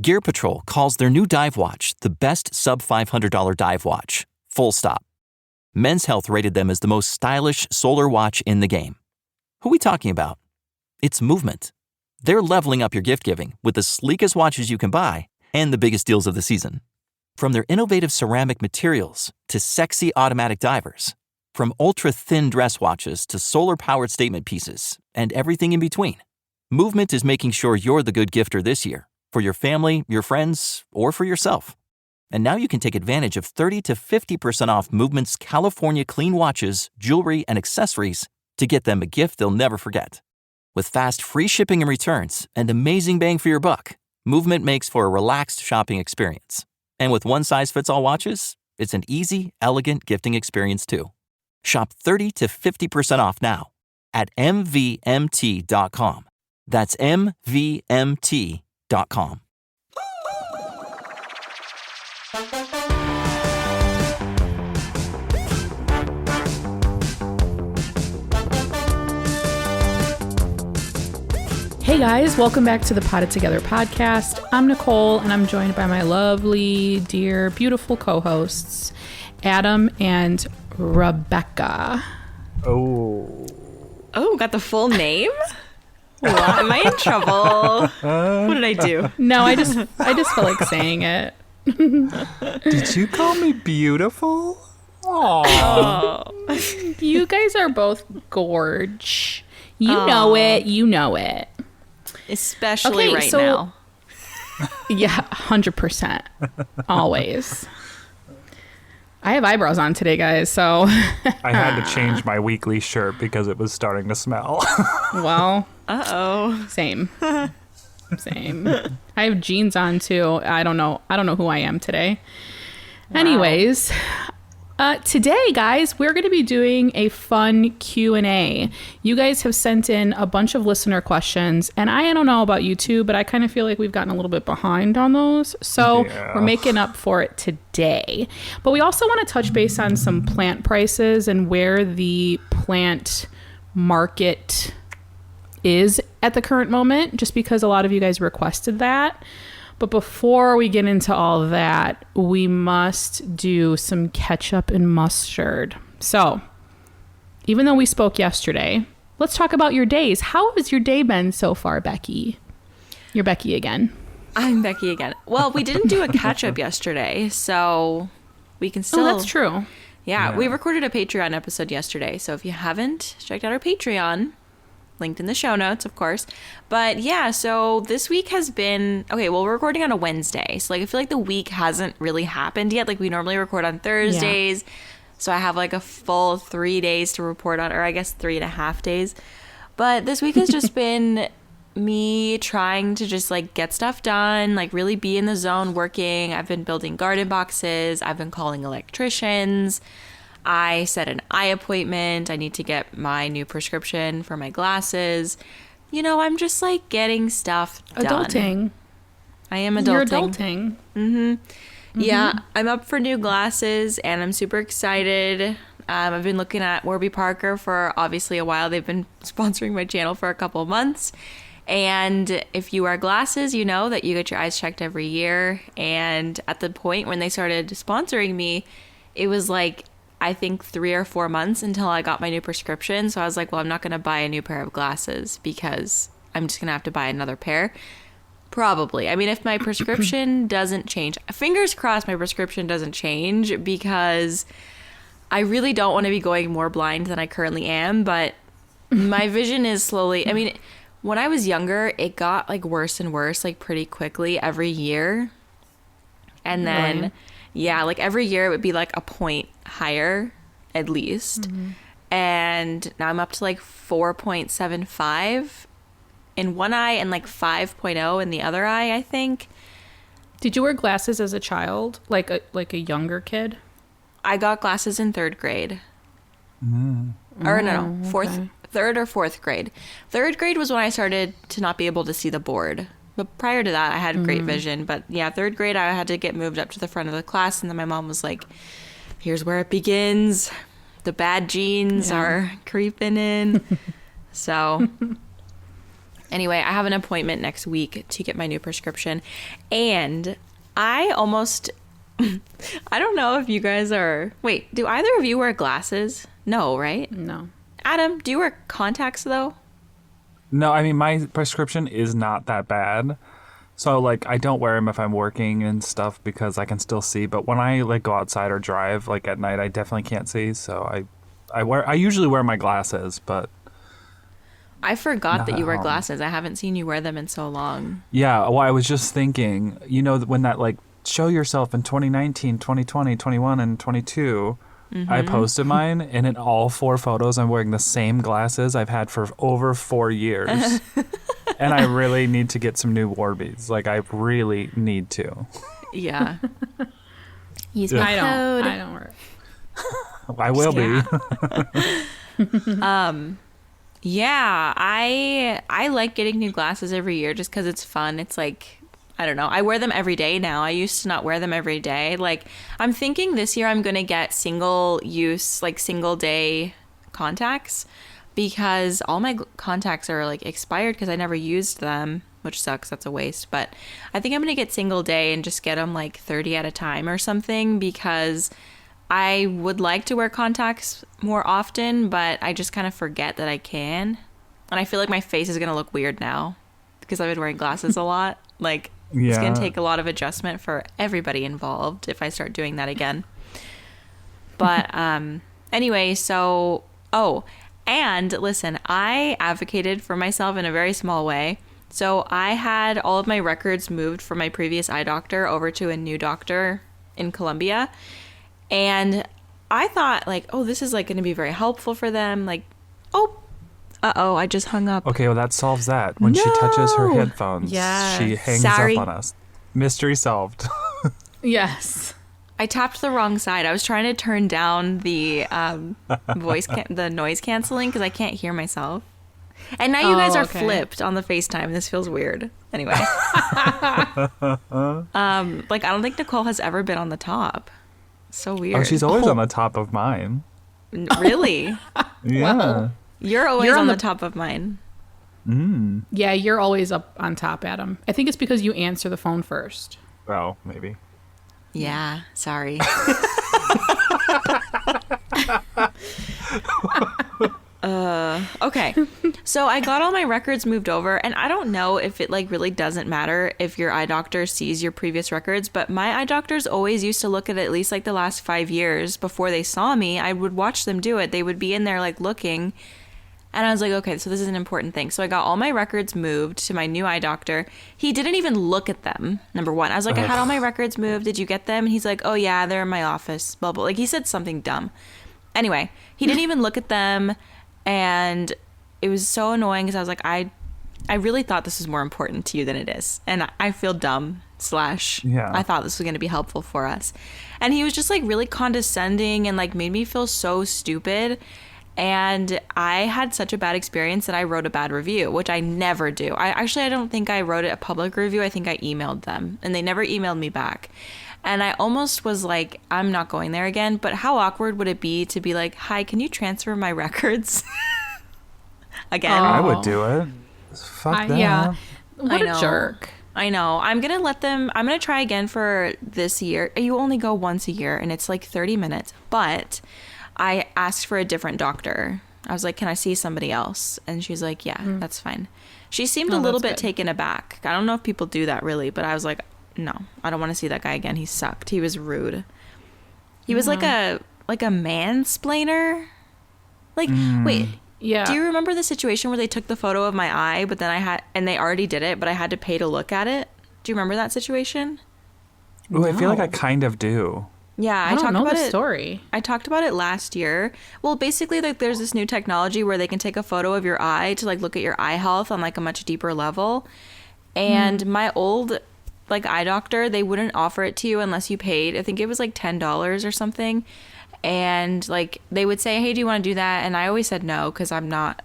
Gear Patrol calls their new dive watch the best sub-$500 dive watch. Full stop. Men's Health rated them as the most stylish solar watch in the game. Who are we talking about? It's Movement. They're leveling up your gift giving with the sleekest watches you can buy and the biggest deals of the season. From their innovative ceramic materials to sexy automatic divers, from ultra-thin dress watches to solar-powered statement pieces, and everything in between, Movement is making sure you're the good gifter this year for your family, your friends, or for yourself. And now you can take advantage of 30 to 50% off Movement's California clean watches, jewelry, and accessories to get them a gift they'll never forget. With fast, free shipping and returns and amazing bang for your buck, Movement makes for a relaxed shopping experience. And with one-size-fits-all watches, it's an easy, elegant gifting experience too. Shop 30 to 50% off now at mvmt.com. That's mvmt.com. Hey guys, welcome back to the Potted Together podcast. I'm Nicole, and I'm joined by my lovely, dear, beautiful co-hosts, Adam and Rebecca. Oh, got the full name? What? Am I in trouble? What did I do? No, I just felt like saying it. did you call me beautiful? Oh. You guys are both gorge. You know it. Especially now. Yeah, 100%. Always. I have eyebrows on today, guys, so... I had to change my weekly shirt because it was starting to smell. Well... Uh-oh. Same. I have jeans on, too. I don't know who I am today. Wow. Anyways... today, guys, we're going to be doing a fun Q&A. You guys have sent in a bunch of listener questions, and I don't know about you two, but I kind of feel like we've gotten a little bit behind on those. So We're making up for it today. But we also want to touch base on some plant prices and where the plant market is at the current moment, just because a lot of you guys requested that. But before we get into all of that, we must do some ketchup and mustard. So, even though we spoke yesterday, let's talk about your days. How has your day been so far, Becky? You're Becky again. I'm Becky again. Well, we didn't do a catch-up yesterday, so we can still... Oh, that's true. Yeah, we recorded a Patreon episode yesterday, so if you haven't checked out our Patreon... linked in the show notes, of course. But yeah, so this week has been... Okay, well, we're recording on a Wednesday. So, I feel like the week hasn't really happened yet. We normally record on Thursdays. Yeah. So I have, a full 3 days to report on, or I guess 3.5 days. But this week has just been me trying to just, get stuff done, really be in the zone working. I've been building garden boxes. I've been calling electricians. I set an eye appointment. I need to get my new prescription for my glasses. I'm just getting stuff done. Adulting. I am adulting. You're adulting. Mm-hmm. Yeah, I'm up for new glasses and I'm super excited. I've been looking at Warby Parker for obviously a while. They've been sponsoring my channel for a couple of months. And if you wear glasses, you know that you get your eyes checked every year. And at the point when they started sponsoring me, it was I think 3 or 4 months until I got my new prescription. So I was like, well, I'm not going to buy a new pair of glasses because I'm just going to have to buy another pair. Probably. I mean, if my prescription doesn't change, fingers crossed my prescription doesn't change, because I really don't want to be going more blind than I currently am. But my vision is slowly, I mean, when I was younger, it got worse and worse, pretty quickly every year. And then... Right. Yeah, every year it would be a point higher, at least. Mm-hmm. And now I'm up to 4.75 in one eye and 5.0 in the other eye, I think. Did you wear glasses as a child, like a younger kid? I got glasses in 3rd grade. Mm. Or no, third or fourth grade. 3rd grade was when I started to not be able to see the board. But prior to that, I had great vision. But yeah, 3rd grade, I had to get moved up to the front of the class. And then my mom was like, here's where it begins. The bad genes are creeping in. So Anyway, I have an appointment next week to get my new prescription. And I almost... I don't know if you guys are... Wait, do either of you wear glasses? No, right? No. Adam, do you wear contacts, though? No, I mean, my prescription is not that bad. So, like, I don't wear them if I'm working and stuff because I can still see. But when I, like, go outside or drive, like, at night, I definitely can't see. So I usually wear my glasses, but... I forgot that you wear No. glasses. I haven't seen you wear them in so long. Yeah, well, I was just thinking, you know, when that, like, show yourself in 2019, 2020, 21, and 22... I posted mine, and in all 4 photos, I'm wearing the same glasses I've had for over 4 years. And I really need to get some new Warbies. Like, I really need to. Yeah. Use my I code. don't work. I will be. Yeah, I like getting new glasses every year just because it's fun. It's like, I don't know. I wear them every day now. I used to not wear them every day. Like, I'm thinking this year I'm going to get single use, like single day contacts because all my contacts are like expired because I never used them, which sucks. That's a waste. But I think I'm going to get single day and just get them like 30 at a time or something because I would like to wear contacts more often, but I just kind of forget that I can. And I feel like my face is going to look weird now because I've been wearing glasses a lot. Like, it's going to take a lot of adjustment for everybody involved if I start doing that again. But anyway, so, and listen, I advocated for myself in a very small way. So I had all of my records moved from my previous eye doctor over to a new doctor in Colombia. And I thought, like, oh, this is, like, going to be very helpful for them. Like, I just hung up. Okay, well, that solves that. When she touches her headphones, Yes. she hangs Sorry. up on us. Mystery solved. Yes. I tapped the wrong side. I was trying to turn down the the noise canceling because I can't hear myself. And now you guys are flipped on the FaceTime. This feels weird. Anyway. Like, I don't think Nicole has ever been on the top. So weird. Oh, she's always on the top of mine. Really? Yeah. Wow. You're always You're on on the the- top of mine. Yeah, you're always up on top, Adam. I think it's because you answer the phone first. Oh, maybe. Yeah, sorry. Okay. So I got all my records moved over, and I don't know if it like really doesn't matter if your eye doctor sees your previous records, but my eye doctors always used to look at least like the last 5 years before they saw me. I would watch them do it. They would be in there like looking, and I was like, okay, so this is an important thing. So I got all my records moved to my new eye doctor. He didn't even look at them, number one. I was like, I had all my records moved. Did you get them? And he's like, oh yeah, they're in my office. Blah, blah. Like, he said something dumb. Anyway, he didn't even look at them, and it was so annoying because I was like, I really thought this was more important to you than it is. And I feel dumb / Yeah. I thought this was going to be helpful for us. And he was just like really condescending and like made me feel so stupid. And I had such a bad experience that I wrote a bad review, which I never do. I don't think I wrote a public review. I think I emailed them, and they never emailed me back. And I almost was like, I'm not going there again. But how awkward would it be to be like, hi, can you transfer my records? Again. I would do it. Fuck that. Yeah. What I a know. jerk. I know. I'm going to try again for this year. You only go once a year, and it's like 30 minutes. But I asked for a different doctor. I was like, can I see somebody else? And she's like, yeah, that's fine. She seemed a little bit that's good. taken aback. I don't know if people do that really, but I was like, no, I don't want to see that guy again. He sucked. He was rude. He was like a mansplainer. Like, wait, Yeah. do you remember the situation where they took the photo of my eye, but then they already did it, but I had to pay to look at it? Do you remember that situation? Ooh, I feel like No. I kind of do. Yeah, I don't talked know about the it. story. I talked about it last year. Well, basically, like, there's this new technology where they can take a photo of your eye to like look at your eye health on like a much deeper level. And my old like eye doctor, they wouldn't offer it to you unless you paid. I think it was like $10 or something. And like they would say, hey, do you want to do that? And I always said no, because I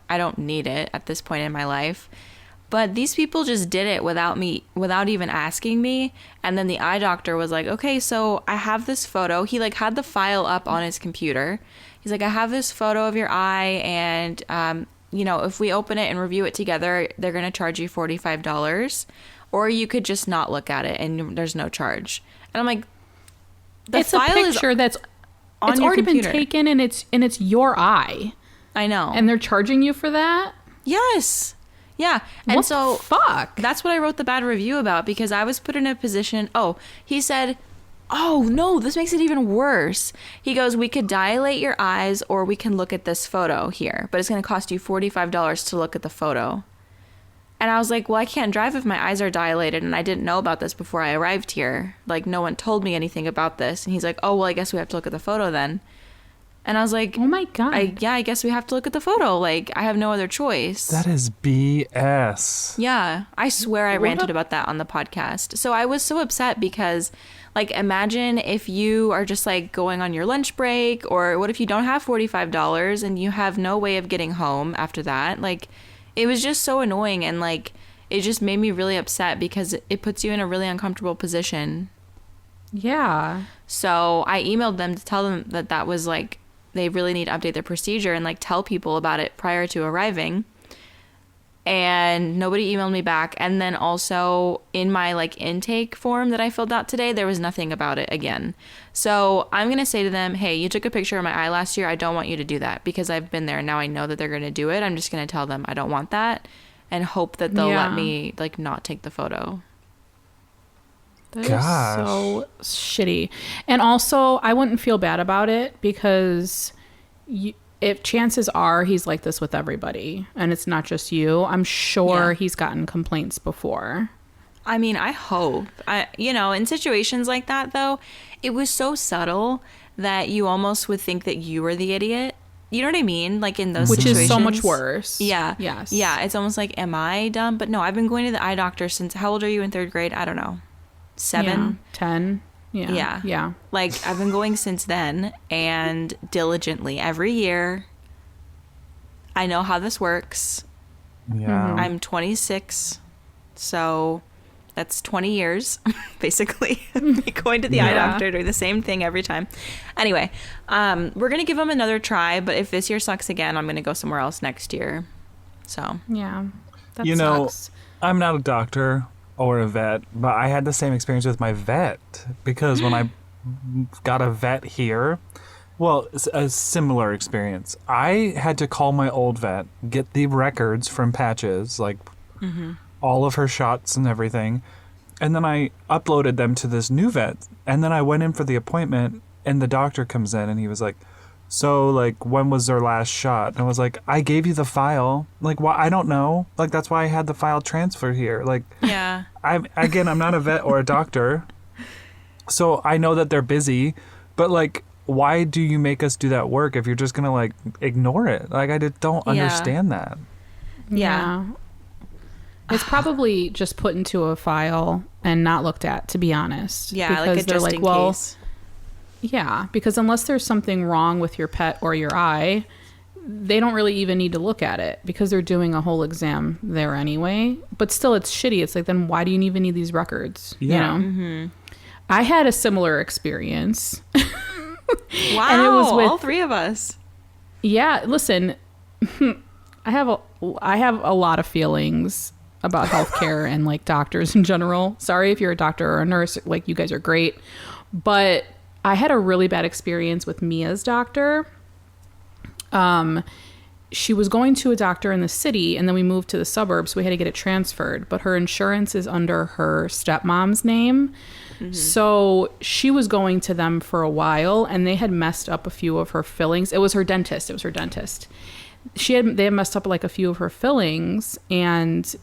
don't need it at this point in my life. But these people just did it without even asking me. And then the eye doctor was like, okay, so I have this photo. He like had the file up on his computer. He's like, I have this photo of your eye, and if we open it and review it together, they're going to charge you $45, or you could just not look at it and there's no charge. And I'm like, it's a picture that's on it's your already computer. been taken, and it's your eye. I know. And they're charging you for that? Yes. Yeah. And What so the fuck? that's what I wrote the bad review about, because I was put in a position. Oh, he said, oh no, this makes it even worse. He goes, we could dilate your eyes, or we can look at this photo here, but it's going to cost you $45 to look at the photo. And I was like, well, I can't drive if my eyes are dilated, and I didn't know about this before I arrived here. Like, no one told me anything about this. And he's like, oh, well, I guess we have to look at the photo then. And I was like, Oh my God. I guess we have to look at the photo. Like, I have no other choice. That is BS. Yeah, I swear I ranted about that on the podcast. So I was so upset because, like, imagine if you are just, like, going on your lunch break, or what if you don't have $45 and you have no way of getting home after that? Like, it was just so annoying, and, like, it just made me really upset because it puts you in a really uncomfortable position. Yeah. So I emailed them to tell them that was, like, they really need to update their procedure and, like, tell people about it prior to arriving. And nobody emailed me back. And then also in my, like, intake form that I filled out today, there was nothing about it again. So I'm going to say to them, hey, you took a picture of my eye last year. I don't want you to do that, because I've been there and now I know that they're going to do it. I'm just going to tell them I don't want that and hope that they'll let me, like, not take the photo. That is Gosh. so shitty. And also, I wouldn't feel bad about it, because if chances are he's like this with everybody, and it's not just you. I'm sure he's gotten complaints before. I mean, I hope. In situations like that, though, it was so subtle that you almost would think that you were the idiot. You know what I mean? Like, in those Which situations. is so much worse. Yeah. Yes. Yeah. It's almost like, am I dumb? But no, I've been going to the eye doctor since, how old are you in third grade? I don't know. 7? Yeah, 10. Yeah. Yeah. Yeah. Like, I've been going since then, and diligently every year. I know how this works. Yeah. I'm 26, so that's 20 years, basically. Going to the eye doctor, doing the same thing every time. Anyway, we're going to give them another try, but if this year sucks again, I'm going to go somewhere else next year. So. Yeah. That You know, sucks. I'm not a doctor or a vet, but I had the same experience with my vet, because when I got a vet here, well, it's a similar experience. I had to call my old vet, get the records from Patches, like all of her shots and everything, and then I uploaded them to this new vet, and then I went in for the appointment, and the doctor comes in, and he was like, so, like, when was their last shot? And I was like, I gave you the file. Like, why? I don't know. Like, that's why I had the file transfer here. Like, Yeah. I'm not a vet or a doctor, so I know that they're busy, but, like, why do you make us do that work if you're just gonna, like, ignore it? Like, I don't understand that. Yeah. It's probably just put into a file and not looked at, to be honest. Yeah, because like a they're just like, in well, case. yeah, because unless there's something wrong with your pet or your eye, they don't really even need to look at it, because they're doing a whole exam there anyway. But still, it's shitty. It's like, then why do you even need these records? Yeah. You know? I had a similar experience. Wow, And it was with- all three of us. Yeah, listen, I have a lot of feelings about healthcare and, like, doctors in general. Sorry if you're a doctor or a nurse, like, you guys are great, but I had a really bad experience with Mia's doctor. She was going to a doctor in the city, and then we moved to the suburbs, so we had to get it transferred, but her insurance is under her stepmom's name. So she was going to them for a while, and they had messed up a few of her fillings. It was her dentist. They had messed up, like, a few of her fillings, and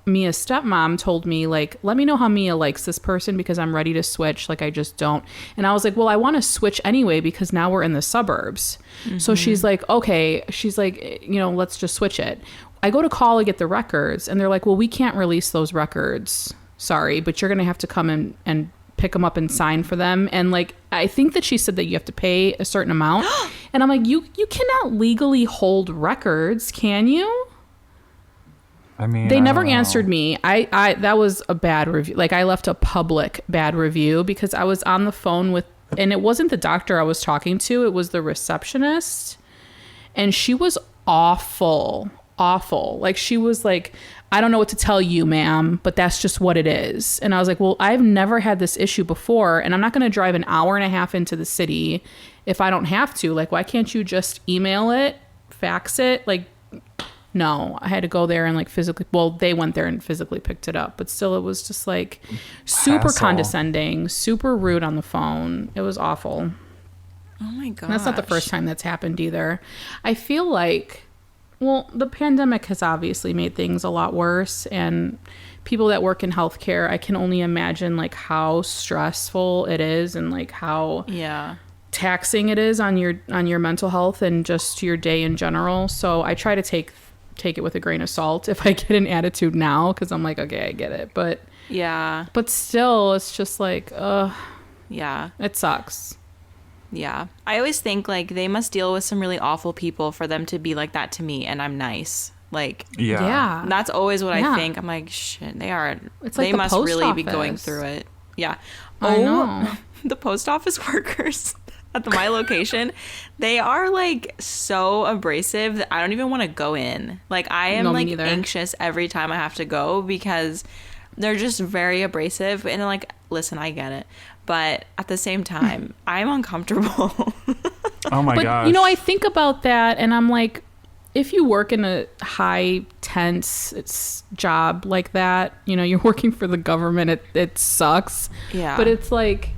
Mia's stepmom told me, like, let me know how Mia likes this person, because I'm ready to switch. Like, I just don't. And I was like, well, I want to switch anyway, because now we're in the suburbs. So she's like, okay. She's like, let's just switch it. I go to call to get the records, and they're like, well, we can't release those records. Sorry, but you're going to have to come in and pick them up and sign for them. And, like, I think that she said that you have to pay a certain amount. And I'm like, you cannot legally hold records, can you? I mean, They I never don't know. answered me. I that was a bad review. Like, I left a public bad review because I was on the phone with, and it wasn't the doctor I was talking to, it was the receptionist. And she was awful. Like, she was like, I don't know what to tell you, ma'am, but that's just what it is. And I was like, well, I've never had this issue before, and I'm not going to drive an hour and a half into the city if I don't have to. Like, why can't you just email it, fax it? Like, no, I had to go there and like physically, well, they went there and physically picked it up, but still it was just like super condescending, super rude on the phone. It was awful. Oh my god. That's not the first time that's happened either. I feel like, well, the pandemic has obviously made things a lot worse, and people that work in healthcare, I can only imagine like how stressful it is and like how taxing it is on your mental health and just your day in general. So I try to take it with a grain of salt if I get an attitude now, because I'm like, okay, I get it, but still, it's just like, it sucks. Yeah. I always think like they must deal with some really awful people for them to be like that to me, and I'm nice. Like, that's always what I think. I'm like, shit, they are. It's like they must really be going through it. Yeah. I know. The post office workers at my location, they are like so abrasive that I don't even want to go in. Like, I am anxious every time I have to go because they're just very abrasive. And like, listen, I get it. But at the same time, I'm uncomfortable. Oh my gosh. You know, I think about that and I'm like, if you work in a high tense job like that, you know, you're working for the government, it sucks. Yeah. But it's like,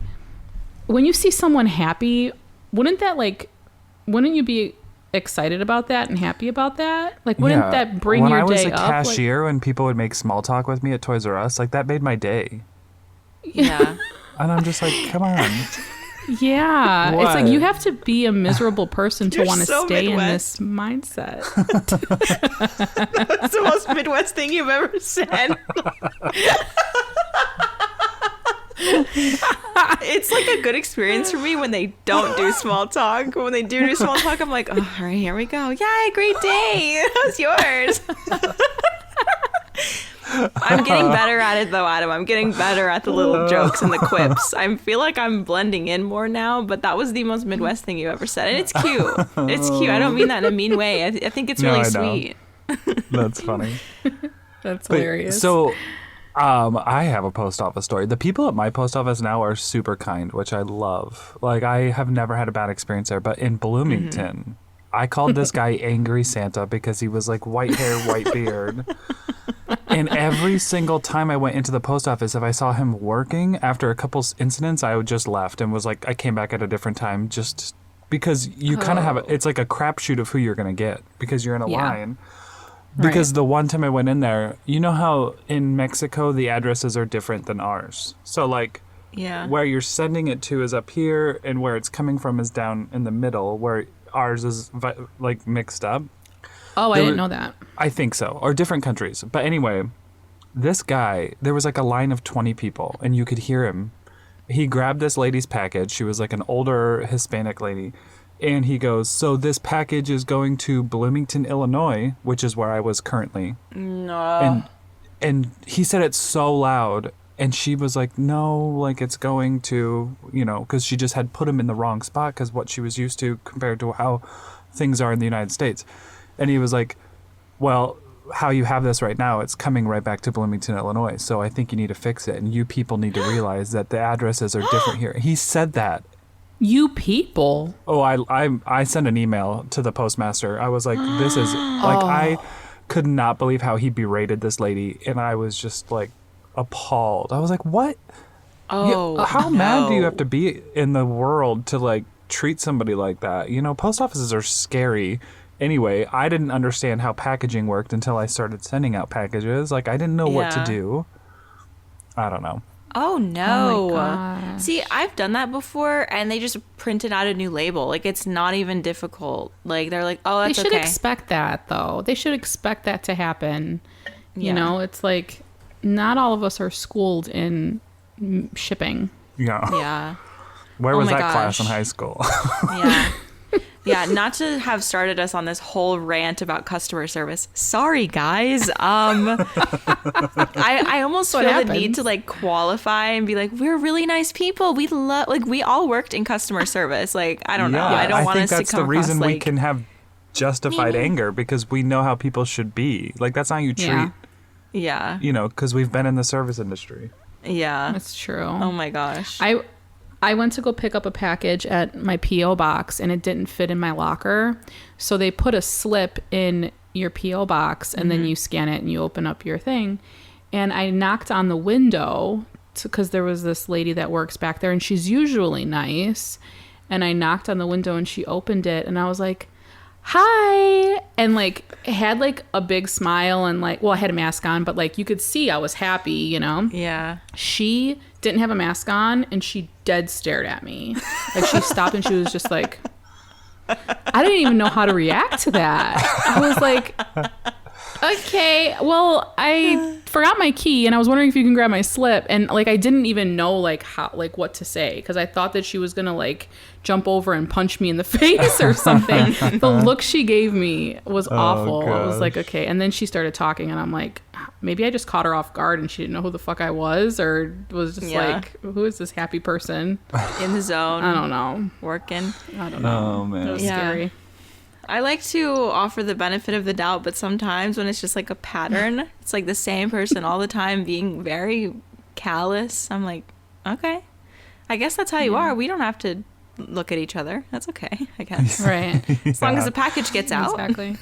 when you see someone happy, wouldn't you be excited about that and happy about that? Like, wouldn't that bring your day up? When I was a cashier, when people would make small talk with me at Toys R Us, like that made my day. Yeah. And I'm just like, come on. Yeah. What? It's like you have to be a miserable person to want to so stay Midwest. in this mindset. That's the most Midwest thing you've ever said. It's like a good experience for me when they don't do small talk. When they do small talk, I'm like, oh, all right, here we go. Yay, great day. How's yours? I'm getting better at it though, Adam. I'm getting better at the little jokes and the quips. I feel like I'm blending in more now, but that was the most Midwest thing you ever said. And it's cute. It's cute. I don't mean that in a mean way. I think it's really sweet. That's funny. That's hilarious. So I have a post office story. The people at my post office now are super kind, which I love. Like, I have never had a bad experience there. But in Bloomington, I called this guy Angry Santa because he was like white hair, white beard. And every single time I went into the post office, if I saw him working after a couple incidents, I would just left and was like, I came back at a different time just because you kind of have it's like a crapshoot of who you're going to get because you're in a line. Because the one time I went in there, you know how in Mexico the addresses are different than ours. So like where you're sending it to is up here and where it's coming from is down in the middle where ours is like mixed up. Oh, I didn't know that. I think so. Or different countries. But anyway, this guy, there was like a line of 20 people and you could hear him. He grabbed this lady's package. She was like an older Hispanic lady. And he goes, so this package is going to Bloomington, Illinois, which is where I was currently. No. And he said it so loud. And she was like, no, like it's going to, you know, because she just had put him in the wrong spot because what she was used to compared to how things are in the United States. And he was like, well, how you have this right now, it's coming right back to Bloomington, Illinois. So I think you need to fix it. And you people need to realize that the addresses are different here. He said that. You people. Oh, I sent an email to the postmaster. I was like, this is like, I could not believe how he berated this lady. And I was just like appalled. I was like, what? How mad do you have to be in the world to like treat somebody like that? You know, post offices are scary. Anyway, I didn't understand how packaging worked until I started sending out packages. Like, I didn't know what to do. I don't know. Oh, no. Oh, my gosh. See, I've done that before, and they just printed out a new label. Like, it's not even difficult. Like, they're like, oh, that's okay. They should expect that, though. They should expect that to happen. You know, it's like, not all of us are schooled in shipping. Yeah. Where was that class in high school? Yeah. Yeah, not to have started us on this whole rant about customer service. Sorry, guys. I almost feel the need to like qualify and be like, we're really nice people. We love, like, we all worked in customer service. Like, I don't know. I don't want us to come across that's the reason we like, can have justified anger because we know how people should be. Like, that's not how you treat, Yeah. you know, because we've been in the service industry. Yeah. That's true. Oh my gosh. I went to go pick up a package at my P.O. box and it didn't fit in my locker. So they put a slip in your P.O. box and then you scan it and you open up your thing. And I knocked on the window because there was this lady that works back there and she's usually nice. And I knocked on the window and she opened it and I was like, hi, and like had like a big smile and like, well, I had a mask on, but like you could see I was happy, you know. Yeah. She didn't have a mask on and she dead stared at me. Like she stopped and she was just like, I didn't even know how to react to that. I was like, okay, well, I forgot my key and I was wondering if you can grab my slip. And like I didn't even know like how, like what to say, because I thought that she was gonna like jump over and punch me in the face or something. The look she gave me was awful. I was like, okay. And then she started talking and I'm like, maybe I just caught her off guard and she didn't know who the fuck I was, or was just like, who is this happy person in the zone? I don't know. Working. I don't know. Oh man. It was scary. I like to offer the benefit of the doubt, but sometimes when it's just like a pattern, it's like the same person all the time being very callous. I'm like, okay, I guess that's how you are. We don't have to look at each other. That's okay, I guess. Right. As long as the package gets out. Exactly.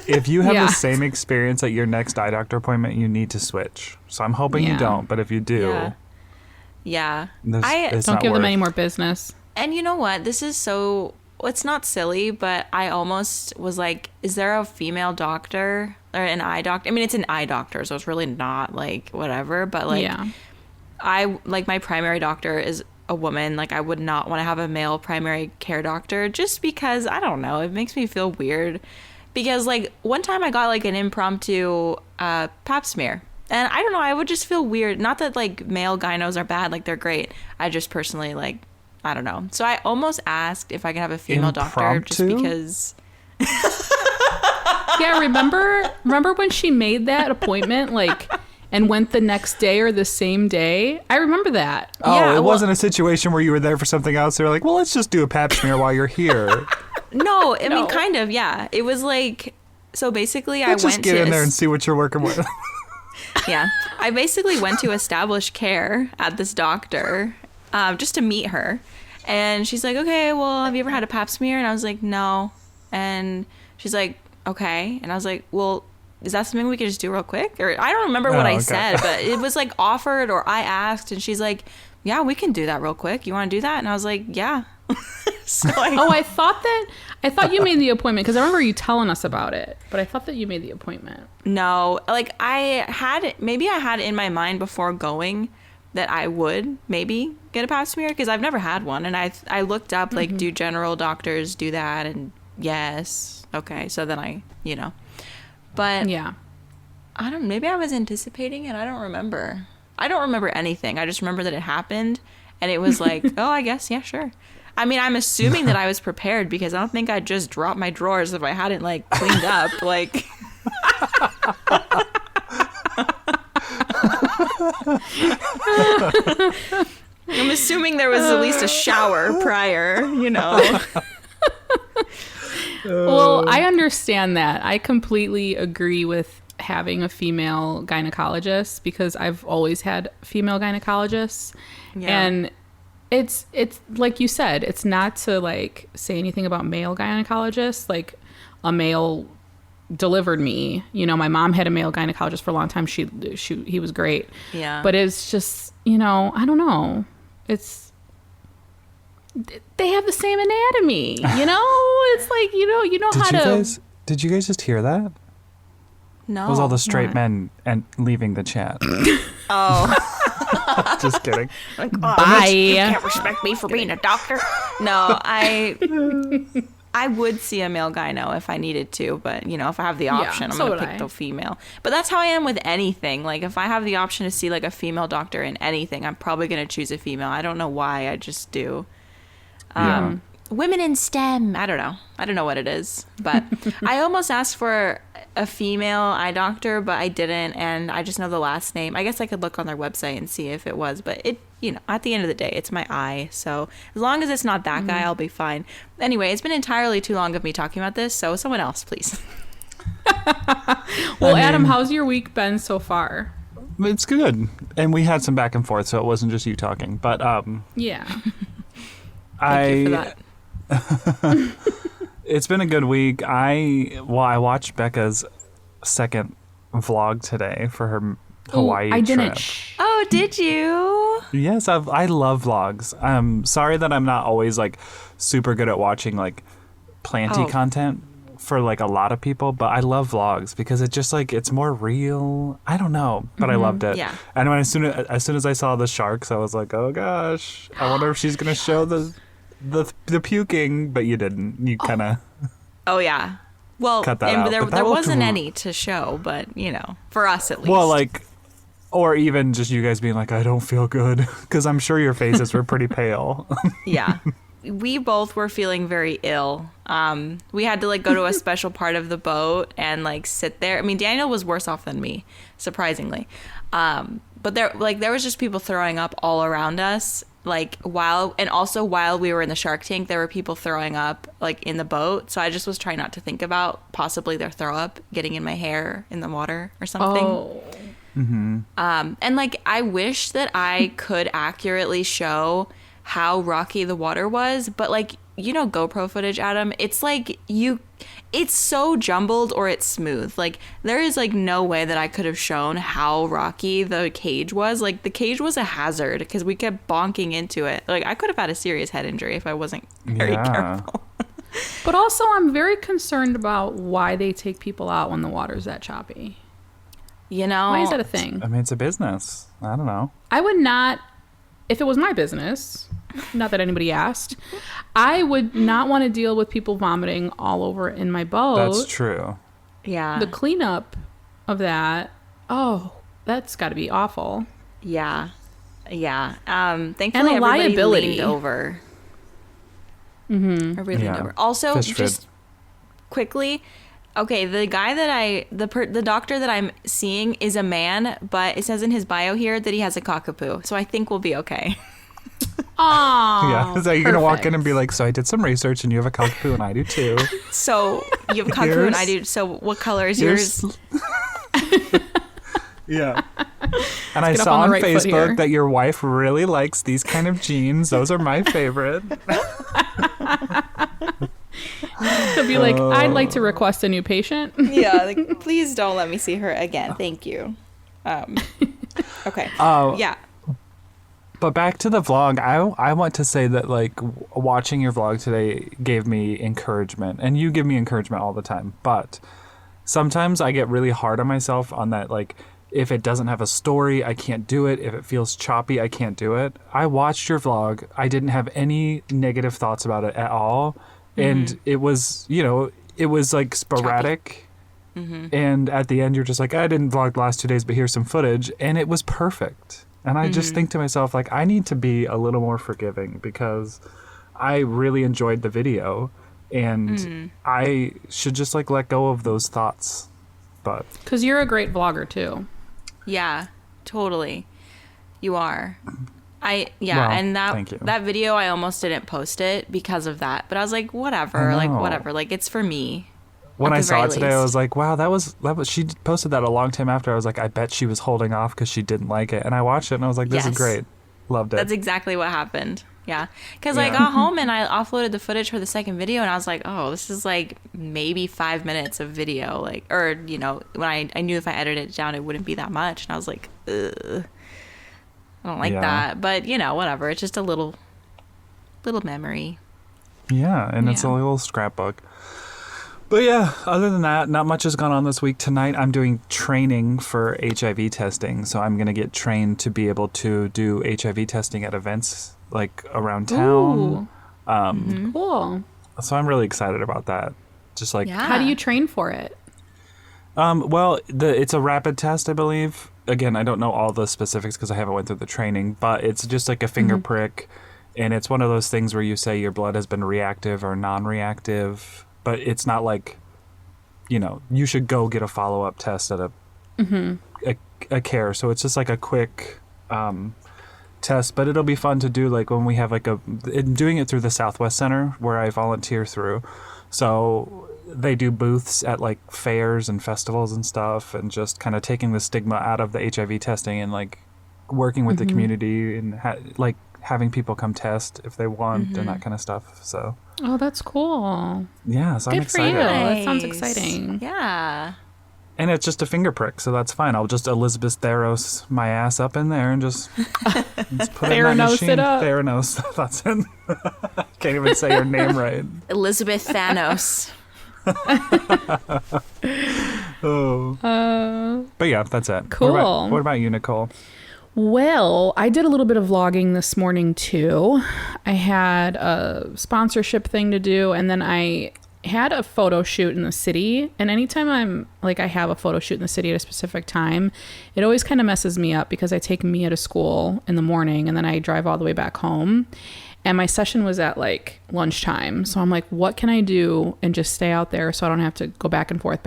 If you have the same experience at your next eye doctor appointment, you need to switch. So I'm hoping you don't, but if you do, yeah. Don't give them any more business. And you know what? This is so... It's not silly, but I almost was like, is there a female doctor or an eye doctor? I mean, it's an eye doctor, so it's really not like whatever, but like I like my primary doctor is a woman. Like I would not want to have a male primary care doctor just because I don't know, it makes me feel weird. Because like one time I got like an impromptu pap smear. And I don't know, I would just feel weird. Not that like male gynos are bad, like they're great. I just personally like, I don't know. So I almost asked if I could have a female doctor just because. Yeah, remember when she made that appointment like and went the next day or the same day? I remember that. Oh, yeah, it wasn't a situation where you were there for something else. They're like, well, let's just do a pap smear while you're here. No, I mean, kind of, yeah. It was like, so basically I went to... just get in there and see what you're working with. Yeah. I basically went to establish care at this doctor just to meet her. And she's like, okay, well, have you ever had a pap smear? And I was like, no. And she's like, okay. And I was like, well, is that something we could just do real quick? Or I don't remember what I said, but it was like offered or I asked. And she's like, yeah, we can do that real quick. You want to do that? And I was like, yeah. I thought you made the appointment because I remember you telling us about it, but I thought that you made the appointment. No, like I had in my mind before going that I would maybe get a pap smear because I've never had one, and I looked up like do general doctors do that, and yes, okay, so then I but yeah, maybe I was anticipating it. I don't remember anything. I just remember that it happened and it was like oh, I guess, yeah, sure. I mean, I'm assuming that I was prepared because I don't think I'd just drop my drawers if I hadn't like cleaned up like I'm assuming there was at least a shower prior, Well, I understand that. I completely agree with having a female gynecologist because I've always had female gynecologists. Yeah. And it's like you said, it's not to like say anything about male gynecologists. Like a male delivered me, my mom had a male gynecologist for a long time. He was great. Yeah. But it's just, I don't know. They have the same anatomy, It's like, Did you guys just hear that? No. It was all the straight men and leaving the chat. Oh. Just kidding. Like, oh, bye. You can't respect me for being a doctor. No, I would see a male gyno if I needed to, but if I have the option, I'm going to pick the female. But that's how I am with anything. Like if I have the option to see like a female doctor in anything, I'm probably going to choose a female. I don't know why, I just do. women in STEM. I don't know what it is, but I almost asked for a female eye doctor, but I didn't, and I just know the last name. I guess I could look on their website and see if it was, but it, at the end of the day, it's my eye, so as long as it's not that guy, I'll be fine. Anyway, it's been entirely too long of me talking about this, so someone else, please. Well, Adam, how's your week been so far? It's good, and we had some back and forth, so it wasn't just you talking, but yeah. Thank you for that. It's been a good week. I watched Becca's second vlog today for her Hawaii I didn't. trip. Oh, did you? Yes, I love vlogs. Sorry that I'm not always like super good at watching like planty content for like a lot of people, but I love vlogs because it just like it's more real. I don't know, but I loved it. Yeah. And as soon as I saw the sharks, I was like, oh gosh, I wonder if she's gonna show the puking, but you didn't. You kind of. Oh yeah. Well, cut that and out, there but that wasn't looked- any to show, but for us at least. Well, like, or even just you guys being like, I don't feel good, because I'm sure your faces were pretty pale. Yeah. We both were feeling very ill. We had to like go to a special part of the boat and like sit there. I mean, Daniel was worse off than me, surprisingly. But there was just people throwing up all around us. Like while we were in the shark tank, there were people throwing up like in the boat. So I just was trying not to think about possibly their throw up getting in my hair in the water or something. Oh. Mm-hmm. And like I wish that I could accurately show how rocky the water was, but like GoPro footage, Adam, it's like it's so jumbled or it's smooth. Like there is like no way that I could have shown how rocky the cage was. Like the cage was a hazard because we kept bonking into it. Like I could have had a serious head injury if I wasn't very careful. But also I'm very concerned about why they take people out when the water's that choppy. Why is that a thing? I mean, it's a business. I don't know. I would not, if it was my business, not that anybody asked, I would not want to deal with people vomiting all over in my boat. That's true. Yeah. The cleanup of that, that's got to be awful. Yeah. Yeah. Thankfully, And a everybody liability. leaned over. Mm-hmm. Everybody leaned over. Also, just quickly, okay, the guy that the doctor that I'm seeing is a man, but it says in his bio here that he has a cockapoo, so I think we'll be okay. Oh, yeah. So you're going to walk in and be like, so I did some research and you have a cockapoo and I do too. So you have a cockapoo and I do. So what color is yours? Yeah. And I saw on Facebook that your wife really likes these kind of jeans. Those are my favorite. He'll be like, I'd like to request a new patient. Yeah, like, please don't let me see her again. Thank you. Okay. Yeah. But back to the vlog, I want to say that like watching your vlog today gave me encouragement, and you give me encouragement all the time. But sometimes I get really hard on myself on that, like if it doesn't have a story, I can't do it. If it feels choppy, I can't do it. I watched your vlog. I didn't have any negative thoughts about it at all. And it was, it was like sporadic. And at the end, you're just like, I didn't vlog the last 2 days, but here's some footage. And it was perfect. And I just think to myself, like, I need to be a little more forgiving because I really enjoyed the video. And I should just like let go of those thoughts. But because you're a great vlogger too. Yeah, totally. You are. Well, and thank you. that video, I almost didn't post it because of that. But I was like, whatever, like it's for me. When I saw it today, I was like, wow, that was she posted that a long time after. I was like, I bet she was holding off because she didn't like it. And I watched it and I was like, this is great. Loved it. That's exactly what happened. Yeah. Because I got home and I offloaded the footage for the second video and I was like, oh, this is like maybe 5 minutes of video. Like, or, when I knew if I edited it down, it wouldn't be that much. And I was like, ugh. I don't like that. But, whatever. It's just a little memory. Yeah. And it's a little scrapbook. But yeah, other than that, not much has gone on this week. Tonight, I'm doing training for HIV testing. So I'm going to get trained to be able to do HIV testing at events like around town. Cool. So I'm really excited about that. Just like, how do you train for it? Well, it's a rapid test, I believe. Again, I don't know all the specifics because I haven't went through the training, but it's just like a finger prick. And it's one of those things where you say your blood has been reactive or non-reactive, but it's not like, you should go get a follow-up test at a care. So it's just like a quick test, but it'll be fun to do like when we have like doing it through the Southwest Center where I volunteer through. So they do booths at like fairs and festivals and stuff, and just kind of taking the stigma out of the HIV testing and like working with the community and like having people come test if they want and that kind of stuff. So that's cool. Yeah, so I'm excited. Good for you. That sounds exciting. Yeah. And it's just a finger prick, so that's fine. I'll just Elizabeth Theros my ass up in there and just put it in that machine. It up. Theranos. That's it. Can't even say her name right. Elizabeth Thanos. But yeah, that's it. Cool. What about you, Nicole? Well, I did a little bit of vlogging this morning too. I had a sponsorship thing to do, and then I had a photo shoot in the city. And anytime I have a photo shoot in the city at a specific time, it always kind of messes me up because I take Mia to school in the morning and then I drive all the way back home. And my session was at like lunchtime. So I'm like, what can I do and just stay out there so I don't have to go back and forth.